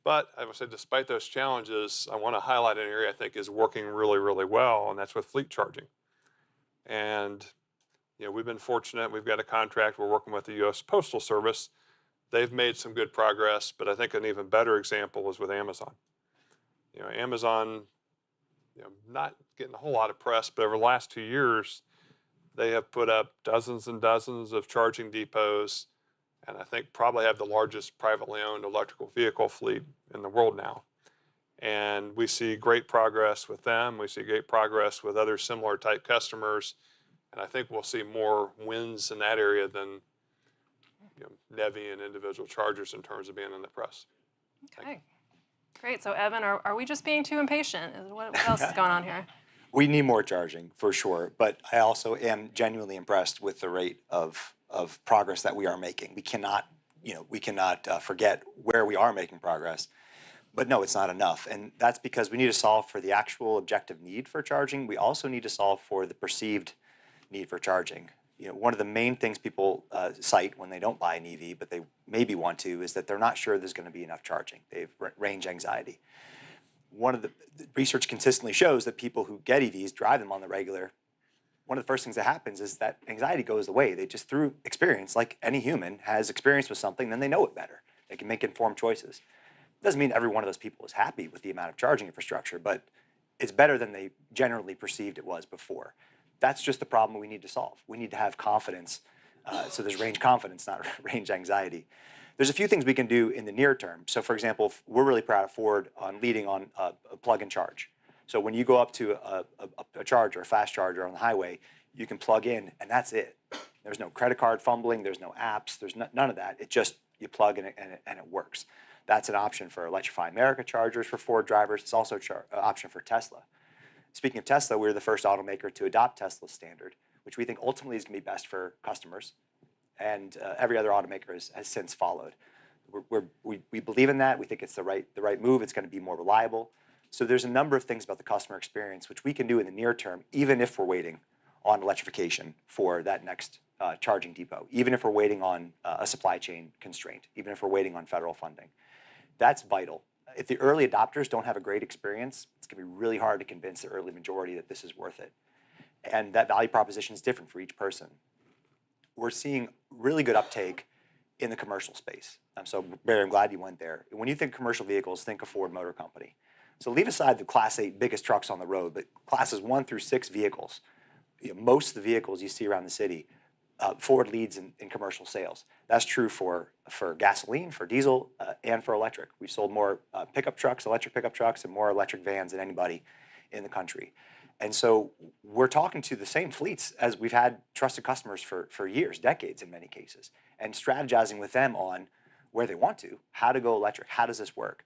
But I would say despite those challenges, I want to highlight an area I think is working really, really well, and that's with fleet charging. And we've been fortunate. We've got a contract. We're working with the U.S. Postal Service. They've made some good progress, but I think an even better example is with Amazon. Amazon, not getting a whole lot of press, but over the last 2 years, they have put up dozens and dozens of charging depots, and I think probably have the largest privately owned electrical vehicle fleet in the world now. And we see great progress with them. We see great progress with other similar type customers. And I think we'll see more wins in that area than NEVI and individual chargers in terms of being in the press. Okay, great. So Evan, are we just being too impatient? What else is going on here? We need more charging for sure, but I also am genuinely impressed with the rate of progress that we are making. We cannot forget where we are making progress, but no, it's not enough. And that's because we need to solve for the actual objective need for charging. We also need to solve for the perceived need for charging. One of the main things people cite when they don't buy an EV, but they maybe want to, is that they're not sure there's going to be enough charging. They have range anxiety. One of the research consistently shows that people who get EVs, drive them on the regular, one of the first things that happens is that anxiety goes away. They just, through experience, like any human has experience with something, then they know it better. They can make informed choices. It doesn't mean every one of those people is happy with the amount of charging infrastructure, but it's better than they generally perceived it was before. That's just the problem we need to solve. We need to have confidence. So there's range confidence, not range anxiety. There's a few things we can do in the near term. So for example, we're really proud of Ford on leading on a plug and charge. So when you go up to a charger, a fast charger on the highway, you can plug in and that's it. There's no credit card fumbling, there's no apps, there's none of that. It just, you plug in and it works. That's an option for Electrify America chargers for Ford drivers. It's also an option for Tesla. Speaking of Tesla, we're the first automaker to adopt Tesla's standard, which we think ultimately is going to be best for customers. And every other automaker has since followed. We believe in that. We think it's the right move. It's going to be more reliable. So there's a number of things about the customer experience which we can do in the near term, even if we're waiting on electrification for that next charging depot, even if we're waiting on a supply chain constraint, even if we're waiting on federal funding. That's vital. If the early adopters don't have a great experience, it's going to be really hard to convince the early majority that this is worth it. And that value proposition is different for each person. We're seeing really good uptake in the commercial space. So Barry, I'm glad you went there. When you think commercial vehicles, think of Ford Motor Company. So leave aside the Class 8 biggest trucks on the road, but Classes 1 through 6 vehicles, most of the vehicles you see around the city, Ford leads in commercial sales. That's true for gasoline, for diesel, and for electric. We've sold more pickup trucks, electric pickup trucks, and more electric vans than anybody in the country. And so we're talking to the same fleets as we've had trusted customers for years, decades in many cases, and strategizing with them on where they want to, how to go electric, how does this work?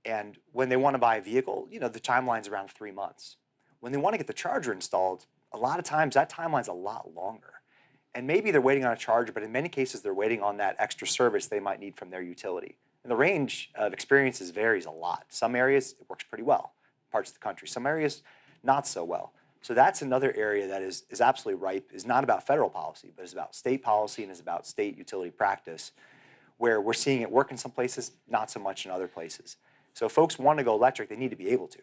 And when they want to buy a vehicle, the timeline's around 3 months. When they want to get the charger installed, a lot of times that timeline's a lot longer. And maybe they're waiting on a charger, but in many cases they're waiting on that extra service they might need from their utility. And the range of experiences varies a lot. Some areas it works pretty well, parts of the country. Some areas not so well. So that's another area that is absolutely ripe, is not about federal policy, but is about state policy and is about state utility practice, where we're seeing it work in some places, not so much in other places. So if folks want to go electric, they need to be able to.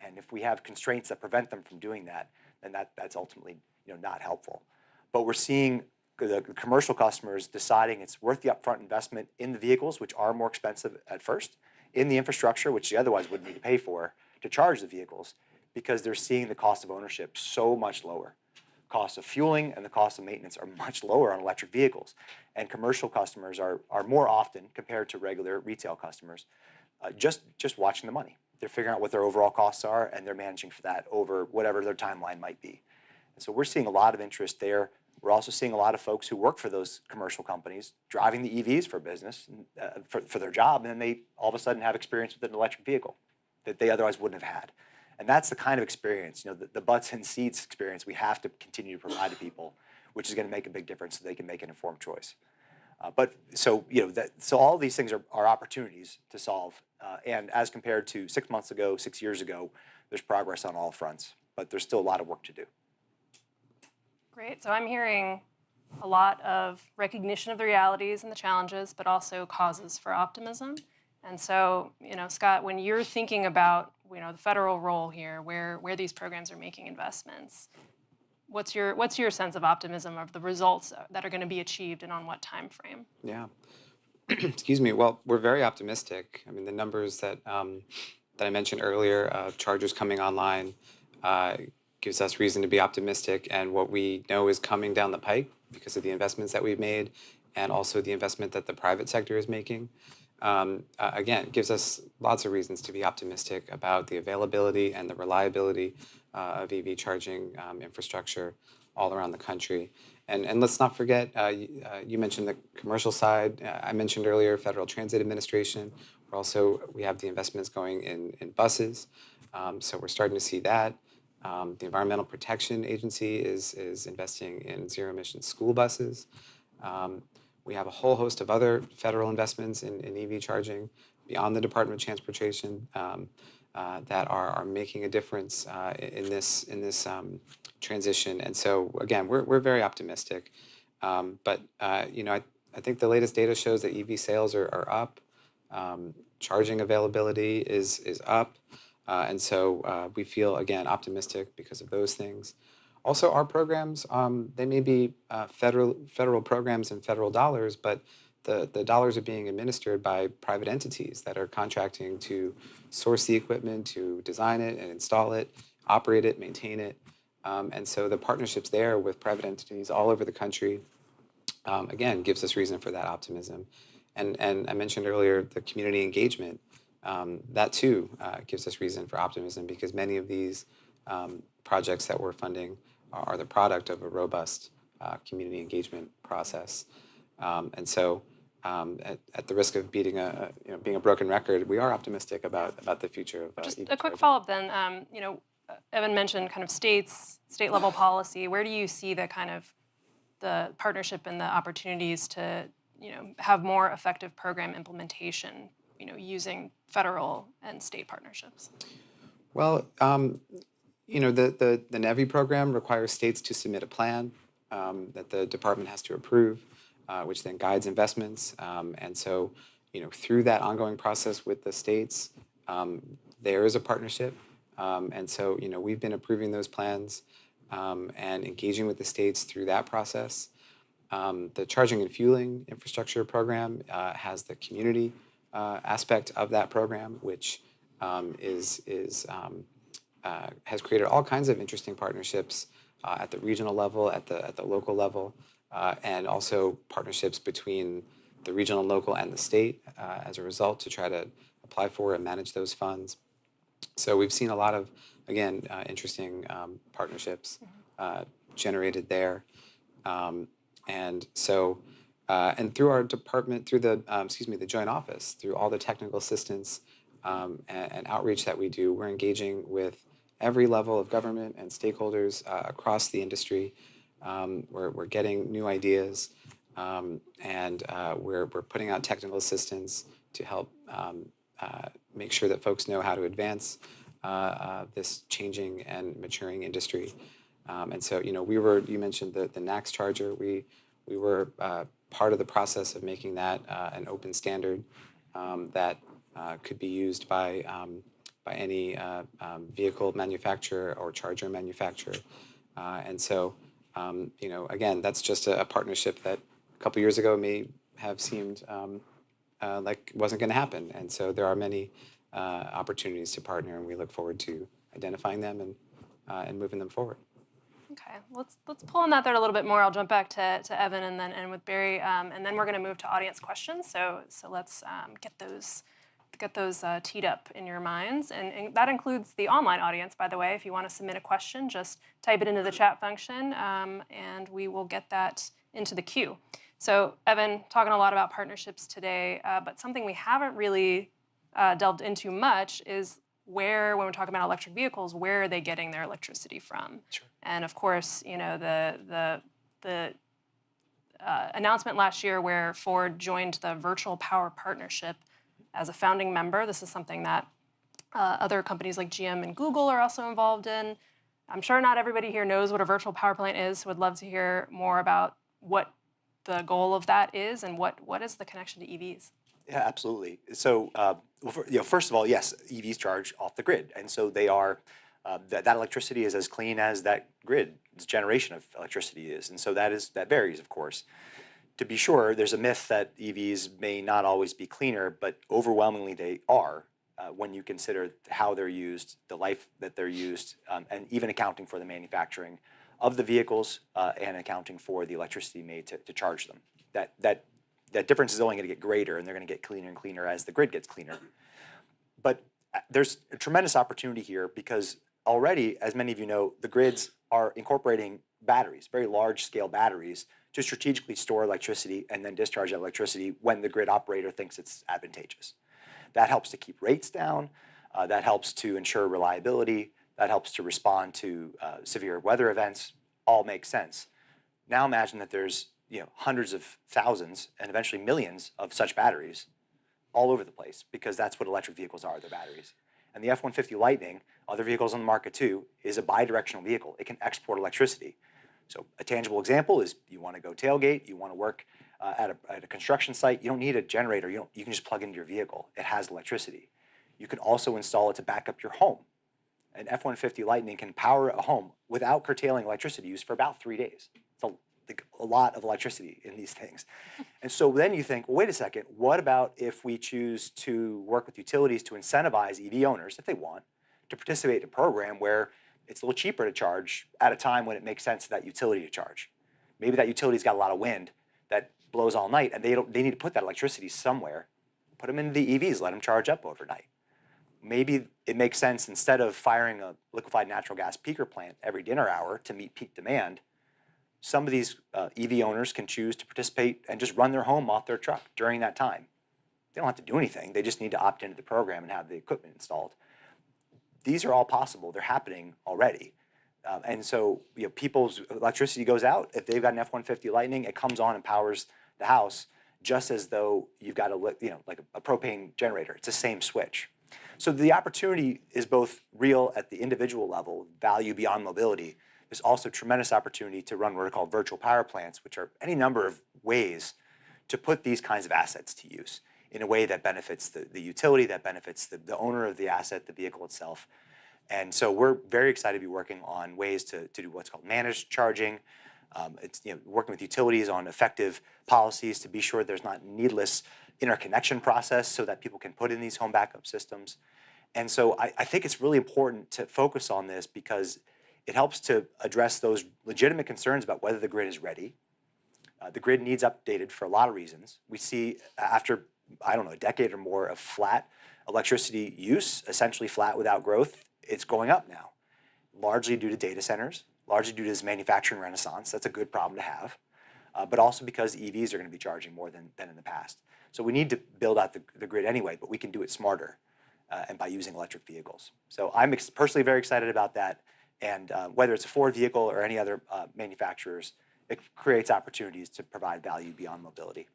And if we have constraints that prevent them from doing that, then that's ultimately not helpful. But we're seeing the commercial customers deciding it's worth the upfront investment in the vehicles, which are more expensive at first, in the infrastructure, which they otherwise wouldn't need to pay for, to charge the vehicles, because they're seeing the cost of ownership so much lower. Cost of fueling and the cost of maintenance are much lower on electric vehicles. And commercial customers are more often, compared to regular retail customers, just watching the money. They're figuring out what their overall costs are, and they're managing for that over whatever their timeline might be. And so we're seeing a lot of interest there. We're also seeing a lot of folks who work for those commercial companies driving the EVs for business, for their job, and then they all of a sudden have experience with an electric vehicle that they otherwise wouldn't have had. And that's the kind of experience, the butts and seats experience we have to continue to provide to people, which is going to make a big difference so they can make an informed choice. So all of these things are opportunities to solve. And as compared to 6 months ago, 6 years ago, there's progress on all fronts, but there's still a lot of work to do. Great. So I'm hearing a lot of recognition of the realities and the challenges, but also causes for optimism. And so, Scott, when you're thinking about, the federal role here, where these programs are making investments, what's your sense of optimism of the results that are going to be achieved and on what time frame? Yeah. Excuse me. Well, we're very optimistic. I mean, the numbers that I mentioned earlier, chargers coming online, gives us reason to be optimistic. And what we know is coming down the pike because of the investments that we've made and also the investment that the private sector is making. Again, gives us lots of reasons to be optimistic about the availability and the reliability of EV charging infrastructure all around the country. And let's not forget, you mentioned the commercial side. I mentioned earlier Federal Transit Administration. We have the investments going in buses. So we're starting to see that. The Environmental Protection Agency is investing in zero-emission school buses. We have a whole host of other federal investments in EV charging beyond the Department of Transportation that are making a difference in this transition. And so again, we're very optimistic. But I think the latest data shows that EV sales are up. Charging availability is up. And so we feel, again, optimistic because of those things. Also, our programs, they may be federal programs and federal dollars, but the dollars are being administered by private entities that are contracting to source the equipment, to design it and install it, operate it, maintain it. And so the partnerships there with private entities all over the country, again, gives us reason for that optimism. And I mentioned earlier the community engagement. That too gives us reason for optimism because many of these projects that we're funding are the product of a robust community engagement process. And so at the risk of being a broken record, we are optimistic about the future of Just EV a quick charging. follow-up then. Evan mentioned kind of state level policy. Where do you see the partnership and the opportunities to have more effective program implementation using federal and state partnerships? Well, the NEVI program requires states to submit a plan that the department has to approve, which then guides investments. And so, through that ongoing process with the states, there is a partnership. And so, we've been approving those plans and engaging with the states through that process. The charging and fueling infrastructure program has the community aspect of that program, which has created all kinds of interesting partnerships at the regional level, at the local level, and also partnerships between the regional, local, and the state as a result to try to apply for and manage those funds. So we've seen a lot of, again, interesting partnerships generated there. And so, and through our department, through the joint office, through all the technical assistance and outreach that we do, we're engaging with every level of government and stakeholders across the industry. We're getting new ideas, and we're putting out technical assistance to help make sure that folks know how to advance this changing and maturing industry. And so, you mentioned the NACS charger. We were part of the process of making that an open standard that could be used by any vehicle manufacturer or charger manufacturer. And so Again, that's just a partnership that a couple years ago may have seemed like wasn't going to happen. And so there are many opportunities to partner, and we look forward to identifying them and moving them forward. Okay, let's pull on that thread a little bit more. I'll jump back to Evan and then end with Barry, and then we're going to move to audience questions. So let's get those teed up in your minds, and that includes the online audience, by the way. If you want to submit a question, just type it into the chat function, and we will get that into the queue. So Evan, talking a lot about partnerships today, but something we haven't really delved into much is when we're talking about electric vehicles, where are they getting their electricity from? Sure. And of course, the announcement last year where Ford joined the Virtual Power Partnership as a founding member. This is something that other companies like GM and Google are also involved in. I'm sure not everybody here knows what a virtual power plant is, so would love to hear more about what the goal of that is and what is the connection to EVs. Yeah, absolutely. So, first of all, yes, EVs charge off the grid, and so they are. That electricity is as clean as that grid's generation of electricity is, and so that varies, of course. To be sure, there's a myth that EVs may not always be cleaner, but overwhelmingly they are when you consider how they're used, the life that they're used, and even accounting for the manufacturing of the vehicles and accounting for the electricity made to charge them. That difference is only going to get greater, and they're going to get cleaner and cleaner as the grid gets cleaner. But there's a tremendous opportunity here because already, as many of you know, the grids are incorporating batteries, very large-scale batteries, to strategically store electricity and then discharge that electricity when the grid operator thinks it's advantageous. That helps to keep rates down. That helps to ensure reliability. That helps to respond to severe weather events. All makes sense. Now imagine that there's hundreds of thousands and eventually millions of such batteries all over the place, because that's what electric vehicles are, they're batteries. And the F-150 Lightning, other vehicles on the market too, is a bidirectional vehicle. It can export electricity. So a tangible example is you want to go tailgate, you want to work at a construction site, you don't need a generator, you can just plug into your vehicle. It has electricity. You can also install it to back up your home. An F-150 Lightning can power a home without curtailing electricity use for about 3 days. It's a lot of electricity in these things. And so then you think, well, wait a second, what about if we choose to work with utilities to incentivize EV owners, if they want, to participate in a program where it's a little cheaper to charge at a time when it makes sense for that utility to charge. Maybe that utility's got a lot of wind that blows all night, and they need to put that electricity somewhere. Put them into the EVs, let them charge up overnight. Maybe it makes sense, instead of firing a liquefied natural gas peaker plant every dinner hour to meet peak demand, some of these EV owners can choose to participate and just run their home off their truck during that time. They don't have to do anything. They just need to opt into the program and have the equipment installed. These are all possible. They're happening already. And so people's electricity goes out. If they've got an F-150 Lightning, it comes on and powers the house just as though you've got like a propane generator. It's the same switch. So the opportunity is both real at the individual level, value beyond mobility. There's also tremendous opportunity to run what are called virtual power plants, which are any number of ways to put these kinds of assets to use in a way that benefits the utility, that benefits the owner of the asset, the vehicle itself. And so we're very excited to be working on ways to do what's called managed charging. It's working with utilities on effective policies to be sure there's not needless interconnection process so that people can put in these home backup systems. And so I think it's really important to focus on this because it helps to address those legitimate concerns about whether the grid is ready. The grid needs updated for a lot of reasons. We see after, a decade or more of flat electricity use, essentially flat without growth, it's going up now, largely due to data centers, largely due to this manufacturing renaissance. That's a good problem to have, but also because EVs are going to be charging more than in the past. So we need to build out the grid anyway, but we can do it smarter and by using electric vehicles. So I'm personally very excited about that. And whether it's a Ford vehicle or any other manufacturers, it creates opportunities to provide value beyond mobility.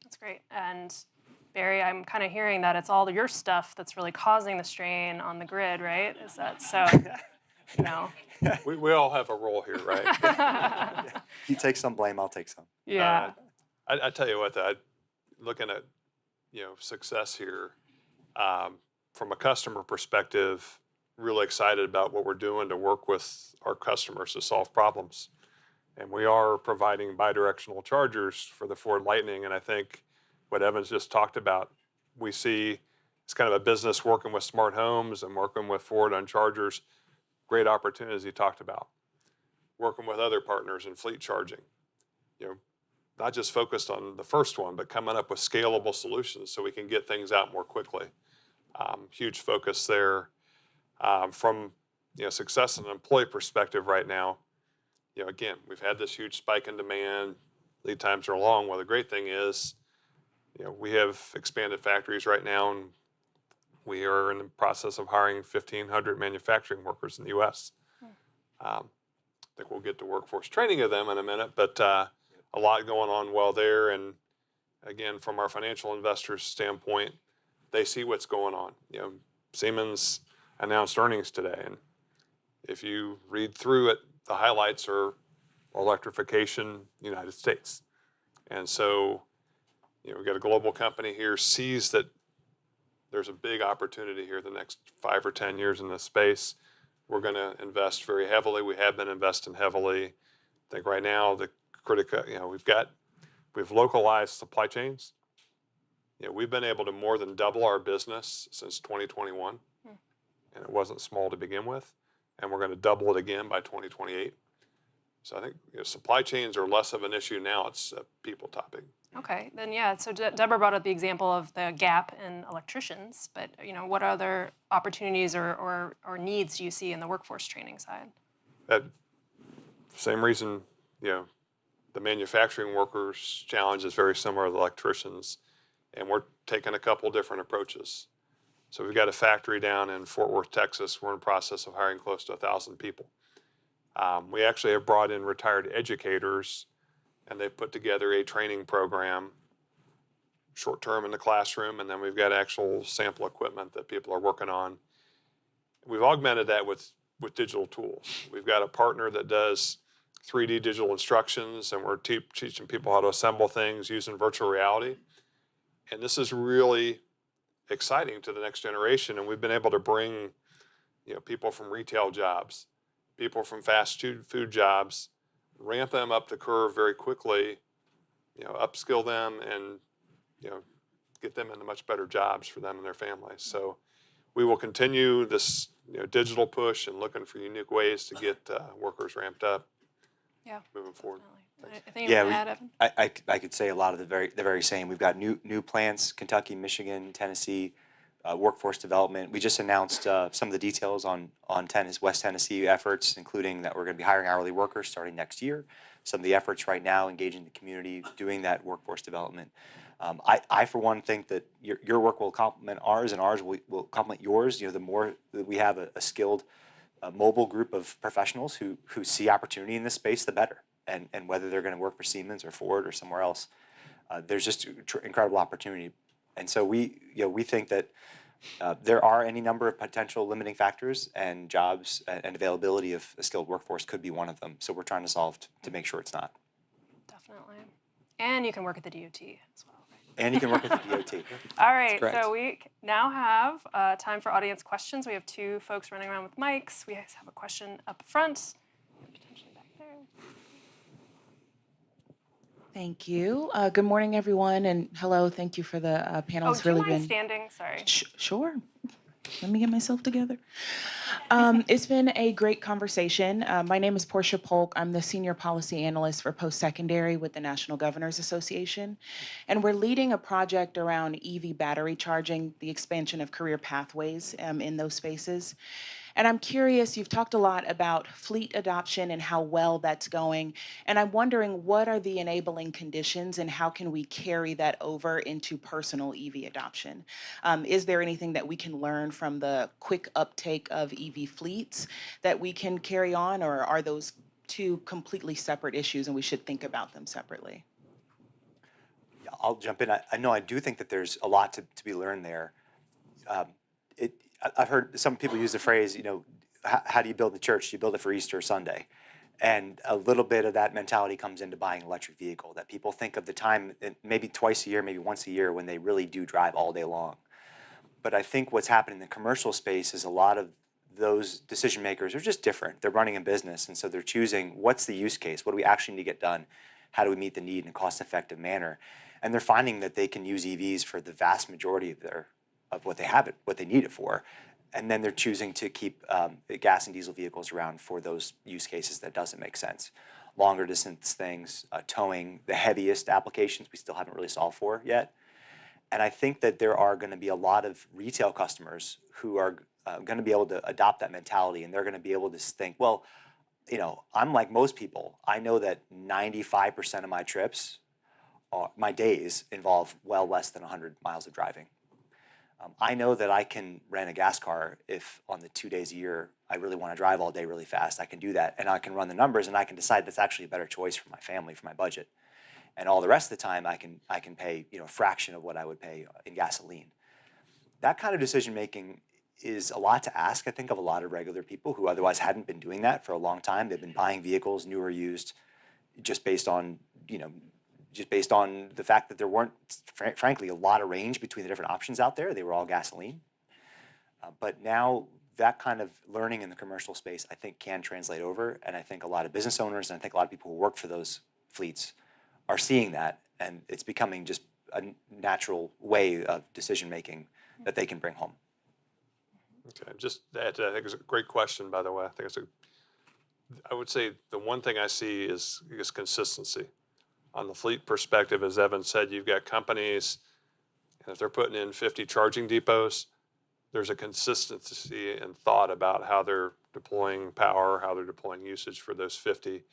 That's great. And Barry, I'm kind of hearing that it's all your stuff that's really causing the strain on the grid, right? Is that so? No. We all have a role here, right? You take some blame, I'll take some. Yeah. I tell you what, looking at success here, from a customer perspective, really excited about what we're doing to work with our customers to solve problems. And we are providing bidirectional chargers for the Ford Lightning. And I think what Evan's just talked about, we see it's kind of a business working with smart homes and working with Ford on chargers. Great opportunities he talked about. Working with other partners in fleet charging. You know, not just focused on the first one, but coming up with scalable solutions so we can get things out more quickly. Huge focus there. From success and employee perspective right now, again, we've had this huge spike in demand. Lead times are long. Well, the great thing is, we have expanded factories right now, and we are in the process of hiring 1,500 manufacturing workers in the U.S. I think we'll get to workforce training of them in a minute, but a lot going on well there. And again, from our financial investors' standpoint, they see what's going on. Siemens announced earnings today, and if you read through it, the highlights are electrification, United States. And so, we've got a global company here, sees that there's a big opportunity here the next 5 or 10 years in this space. We're going to invest very heavily. We have been investing heavily. I think right now the critical, we've localized supply chains. We've been able to more than double our business since 2021, and it wasn't small to begin with, and we're going to double it again by 2028. So I think supply chains are less of an issue now. It's a people topic. Okay, then yeah. So Deborah brought up the example of the gap in electricians, but what other opportunities or needs do you see in the workforce training side? That same reason, the manufacturing workers' challenge is very similar to the electricians, and we're taking a couple different approaches. So we've got a factory down in Fort Worth, Texas. We're in the process of hiring close to 1,000 people. We actually have brought in retired educators, and they've put together a training program, short-term in the classroom, and then we've got actual sample equipment that people are working on. We've augmented that with digital tools. We've got a partner that does 3D digital instructions, and we're teaching people how to assemble things using virtual reality. And this is really exciting to the next generation, and we've been able to bring people from retail jobs, people from fast food jobs, ramp them up the curve very quickly, upskill them, and get them into much better jobs for them and their families. So we will continue this digital push and looking for unique ways to get workers ramped up. Yeah, moving forward. I think you want to add, Evan? I could say a lot of the very same. We've got new plants, Kentucky, Michigan, Tennessee, workforce development. We just announced some of the details on West Tennessee efforts, including that we're going to be hiring hourly workers starting next year. Some of the efforts right now, engaging the community, doing that workforce development. I for one, think that your work will complement ours, and ours will complement yours. The more that we have a skilled, mobile group of professionals who see opportunity in this space, the better. And whether they're going to work for Siemens or Ford or somewhere else, there's just incredible opportunity. And so we think that there are any number of potential limiting factors, and jobs and availability of a skilled workforce could be one of them. So we're trying to solve to make sure it's not. Definitely. And you can work at the DOT as well. And you can work at the DOT. All right, so we now have time for audience questions. We have 2 folks running around with mics. We have a question up front, potentially back there. Thank you. Good morning, everyone, and hello. Thank you for the panel. Oh, It's do you really mind been standing? Sorry. Sure. Let me get myself together. It's been a great conversation. My name is Portia Polk. I'm the Senior Policy Analyst for Post-Secondary with the National Governors Association. And we're leading a project around EV battery charging, the expansion of career pathways in those spaces. And I'm curious, you've talked a lot about fleet adoption and how well that's going. And I'm wondering, what are the enabling conditions and how can we carry that over into personal EV adoption? Is there anything that we can learn from the quick uptake of EV fleets that we can carry on, or are those 2 completely separate issues and we should think about them separately? I'll jump in. I do think that there's a lot to be learned there. I've heard some people use the phrase, how do you build the church? Do you build it for Easter Sunday? And a little bit of that mentality comes into buying an electric vehicle, that people think of the time, maybe twice a year, maybe once a year, when they really do drive all day long. But I think what's happening in the commercial space is a lot of those decision makers are just different. They're running a business, and so they're choosing what's the use case, what do we actually need to get done, how do we meet the need in a cost-effective manner, and they're finding that they can use EVs for the vast majority of what they need it for, and then they're choosing to keep gas and diesel vehicles around for those use cases that doesn't make sense. Longer distance things, towing, the heaviest applications we still haven't really solved for yet. And I think that there are going to be a lot of retail customers who are going to be able to adopt that mentality, and they're going to be able to think, well, I'm like most people. I know that 95% of my trips, my days, involve well less than 100 miles of driving. I know that I can rent a gas car if on the 2 days a year I really want to drive all day really fast. I can do that, and I can run the numbers, and I can decide that's actually a better choice for my family, for my budget. And all the rest of the time, I can pay a fraction of what I would pay in gasoline. That kind of decision making is a lot to ask, I think, of a lot of regular people who otherwise hadn't been doing that for a long time. They've been buying vehicles, new or used, just based on the fact that there weren't, frankly, a lot of range between the different options out there. They were all gasoline. But now that kind of learning in the commercial space, I think, can translate over. And I think a lot of business owners, and I think a lot of people who work for those fleets are seeing that, and it's becoming just a natural way of decision making that they can bring home. Okay, just to add to that, I think it's a great question, by the way. I would say the one thing I see is consistency. On the fleet perspective, as Evan said, you've got companies, and if they're putting in 50 charging depots, there's a consistency in thought about how they're deploying power, how they're deploying usage for those 50.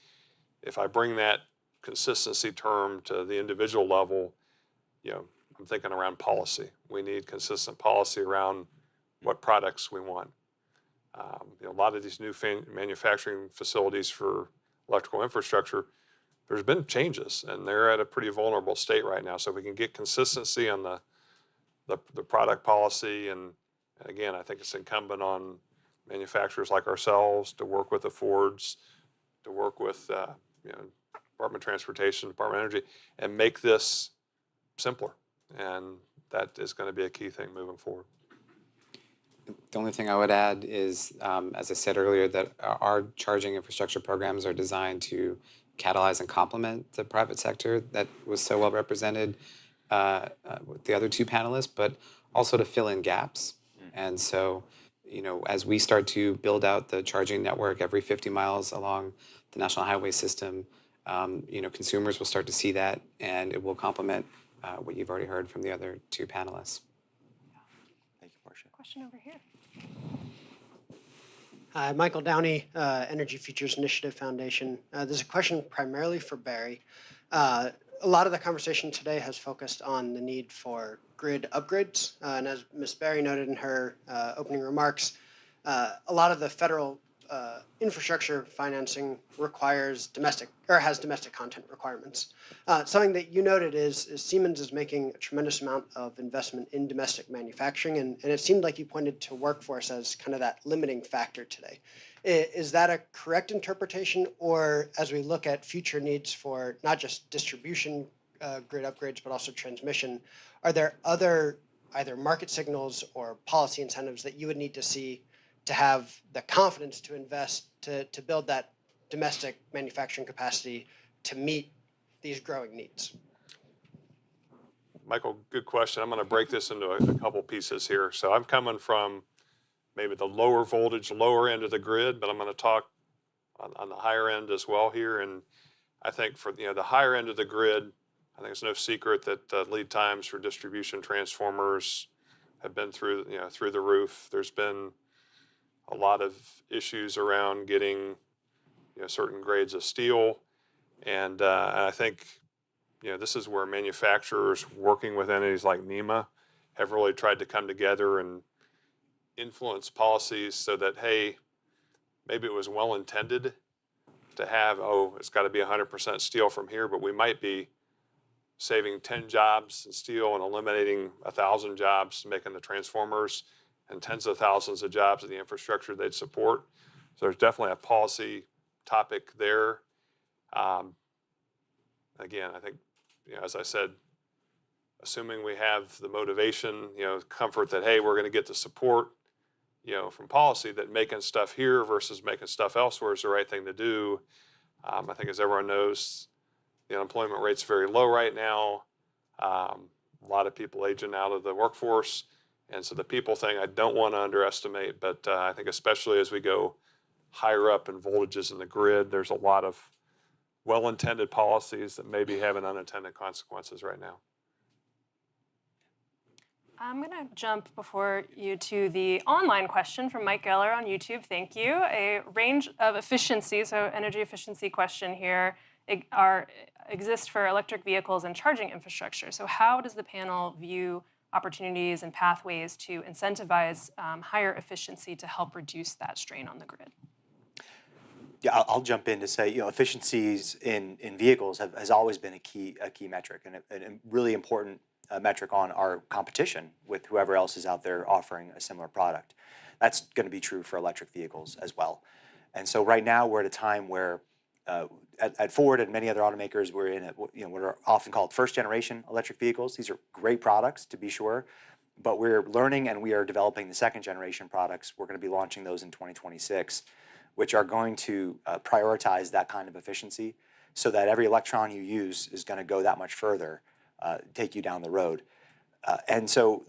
If I bring that consistency term to the individual level, I'm thinking around policy. We need consistent policy around what products we want. A lot of these new manufacturing facilities for electrical infrastructure, there's been changes, and they're at a pretty vulnerable state right now. So if we can get consistency on the product policy, and again, I think it's incumbent on manufacturers like ourselves to work with the Fords, to work with Department of Transportation, Department of Energy, and make this simpler. And that is going to be a key thing moving forward. The only thing I would add is, as I said earlier, that our charging infrastructure programs are designed to catalyze and complement the private sector that was so well represented with the other two panelists, but also to fill in gaps. And so, as we start to build out the charging network every 50 miles along the national highway system, consumers will start to see that, and it will complement what you've already heard from the other two panelists. Thank you, Marsha. Question over here. Hi, Michael Downey, Energy Futures Initiative Foundation. There's a question primarily for Barry. A lot of the conversation today has focused on the need for grid upgrades. And as Ms. Barry noted in her opening remarks, a lot of the federal infrastructure financing requires has domestic content requirements. Something that you noted is Siemens is making a tremendous amount of investment in domestic manufacturing, and it seemed like you pointed to workforce as kind of that limiting factor today. Is that a correct interpretation, or as we look at future needs for not just distribution grid upgrades, but also transmission, are there other either market signals or policy incentives that you would need to see to have the confidence to invest to build that domestic manufacturing capacity to meet these growing needs? Michael, good question. I'm going to break this into a couple pieces here. So I'm coming from maybe the lower voltage, lower end of the grid, but I'm going to talk on the higher end as well here. And I think for the higher end of the grid, I think it's no secret that lead times for distribution transformers have been through the roof. There's been a lot of issues around getting certain grades of steel, and I think this is where manufacturers working with entities like NEMA have really tried to come together and influence policies so that, hey, maybe it was well intended to have, it's got to be 100% steel from here, but we might be saving 10 jobs in steel and eliminating 1,000 jobs making the transformers and tens of thousands of jobs in the infrastructure they'd support. So there's definitely a policy topic there. Again, I think, as I said, assuming we have the motivation, comfort that, hey, we're going to get the support from policy that making stuff here versus making stuff elsewhere is the right thing to do. I think, as everyone knows, the unemployment rate's very low right now. A lot of people aging out of the workforce. And so the people thing I don't want to underestimate, but I think especially as we go higher up in voltages in the grid, there's a lot of well-intended policies that may be having unintended consequences right now. I'm going to jump before you to the online question from Mike Geller on YouTube. Thank you. A range of efficiency, so energy efficiency question here, exist for electric vehicles and charging infrastructure. So how does the panel view opportunities and pathways to incentivize higher efficiency to help reduce that strain on the grid? Yeah, I'll jump in to say, efficiencies in vehicles has always been a key metric, and a really important metric on our competition with whoever else is out there offering a similar product. That's going to be true for electric vehicles as well. And so right now we're at a time where at Ford and many other automakers, we're in what are often called first generation electric vehicles. These are great products, to be sure, but we're learning and we are developing the second generation products. We're going to be launching those in 2026, which are going to prioritize that kind of efficiency so that every electron you use is going to go that much further, take you down the road. And so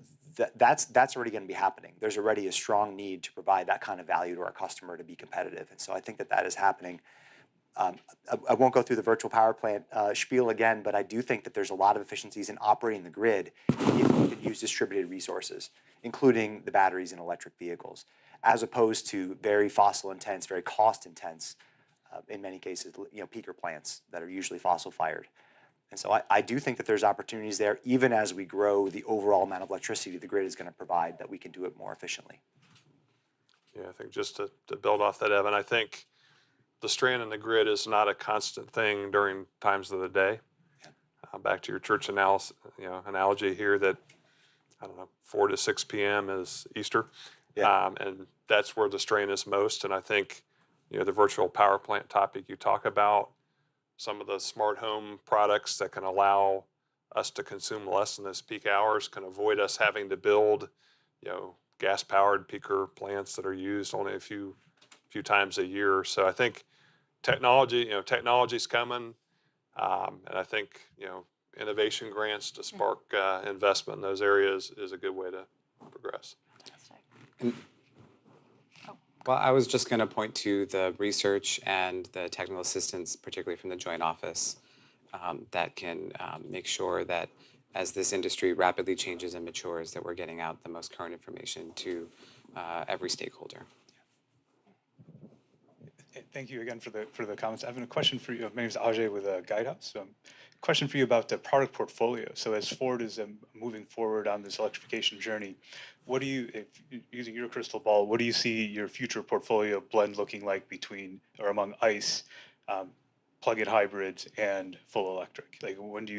that's already going to be happening. There's already a strong need to provide that kind of value to our customer to be competitive. And so I think that is happening. I won't go through the virtual power plant spiel again, but I do think that there's a lot of efficiencies in operating the grid if you could use distributed resources, including the batteries in electric vehicles, as opposed to very fossil intense, very cost intense, in many cases, peaker plants that are usually fossil fired. And so I do think that there's opportunities there, even as we grow the overall amount of electricity the grid is going to provide, that we can do it more efficiently. Yeah, I think just to build off that, Evan, I think the strain in the grid is not a constant thing during times of the day. Back to your church analogy here that, 4 to 6 p.m. is Easter. Yeah. And that's where the strain is most. And I think, the virtual power plant topic you talk about, some of the smart home products that can allow us to consume less in those peak hours can avoid us having to build, gas-powered peaker plants that are used only a few times a year. So I think technology's coming, and I think innovation grants to spark investment in those areas is a good way to progress. Well, I was just going to point to the research and the technical assistance, particularly from the Joint Office, that can make sure that as this industry rapidly changes and matures, that we're getting out the most current information to every stakeholder. Thank you again for the comments. I have a question for you. My name is Ajay with Guidehouse. Question for you about the product portfolio. So as Ford is moving forward on this electrification journey, using your crystal ball, what do you see your future portfolio blend looking like between or among ICE, plug-in hybrids, and full electric? Like, when do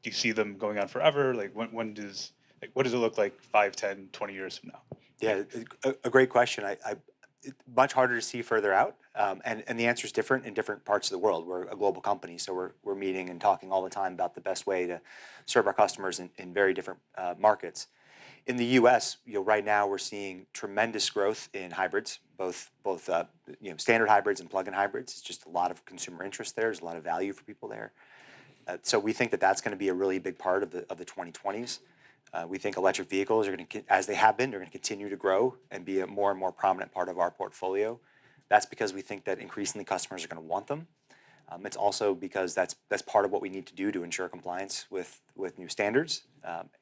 you see them going on forever? Like, what does it look like 5, 10, 20 years from now? Yeah, a great question. It's much harder to see further out, and the answer is different in different parts of the world. We're a global company, so we're meeting and talking all the time about the best way to serve our customers in very different markets. In the U.S., right now we're seeing tremendous growth in hybrids, both standard hybrids and plug-in hybrids. It's just a lot of consumer interest there. There's a lot of value for people there. So we think that that's going to be a really big part of the 2020s. We think electric vehicles are going to, as they have been, they're going to continue to grow and be a more and more prominent part of our portfolio. That's because we think that increasingly customers are going to want them. It's also because that's part of what we need to do to ensure compliance with new standards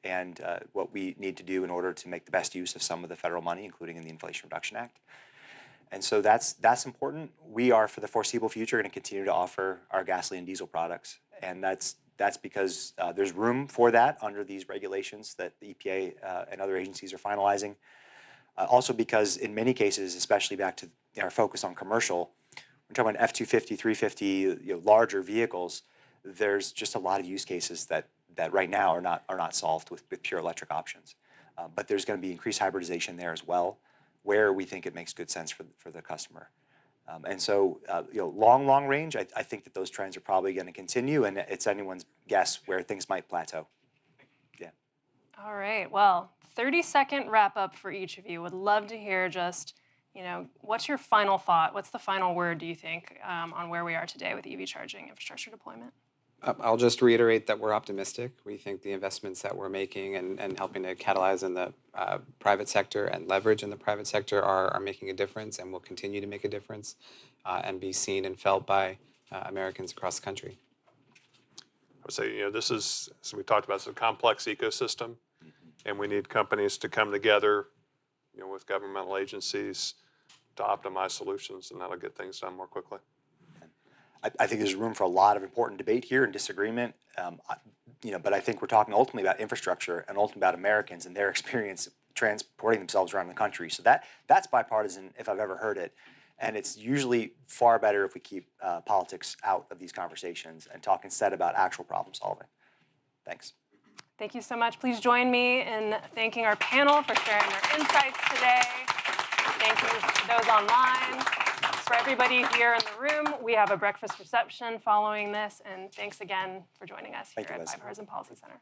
and what we need to do in order to make the best use of some of the federal money, including in the Inflation Reduction Act. And so that's important. We are, for the foreseeable future, going to continue to offer our gasoline and diesel products, and that's because there's room for that under these regulations that the EPA and other agencies are finalizing. Also because in many cases, especially back to our focus on commercial, we're talking about F-250, 350, larger vehicles. There's just a lot of use cases that right now are not solved with pure electric options. But there's going to be increased hybridization there as well, where we think it makes good sense for the customer. And so, long range, I think that those trends are probably going to continue, and it's anyone's guess where things might plateau. Yeah. All right. Well, 30-second wrap up for each of you. Would love to hear just, what's your final thought? What's the final word, do you think, on where we are today with EV charging infrastructure deployment? I'll just reiterate that we're optimistic. We think the investments that we're making and helping to catalyze in the private sector and leverage in the private sector are making a difference and will continue to make a difference and be seen and felt by Americans across the country. I would say, this is, as we talked about, it's a complex ecosystem, and we need companies to come together, with governmental agencies to optimize solutions, and that'll get things done more quickly. I think there's room for a lot of important debate here and disagreement, but I think we're talking ultimately about infrastructure and ultimately about Americans and their experience transporting themselves around the country. So that's bipartisan if I've ever heard it. And it's usually far better if we keep politics out of these conversations and talk instead about actual problem solving. Thanks. Thank you so much. Please join me in thanking our panel for sharing their insights today. Thank you to those online. For everybody here in the room, we have a breakfast reception following this, and thanks again for joining us here at Bipartisan Policy Center.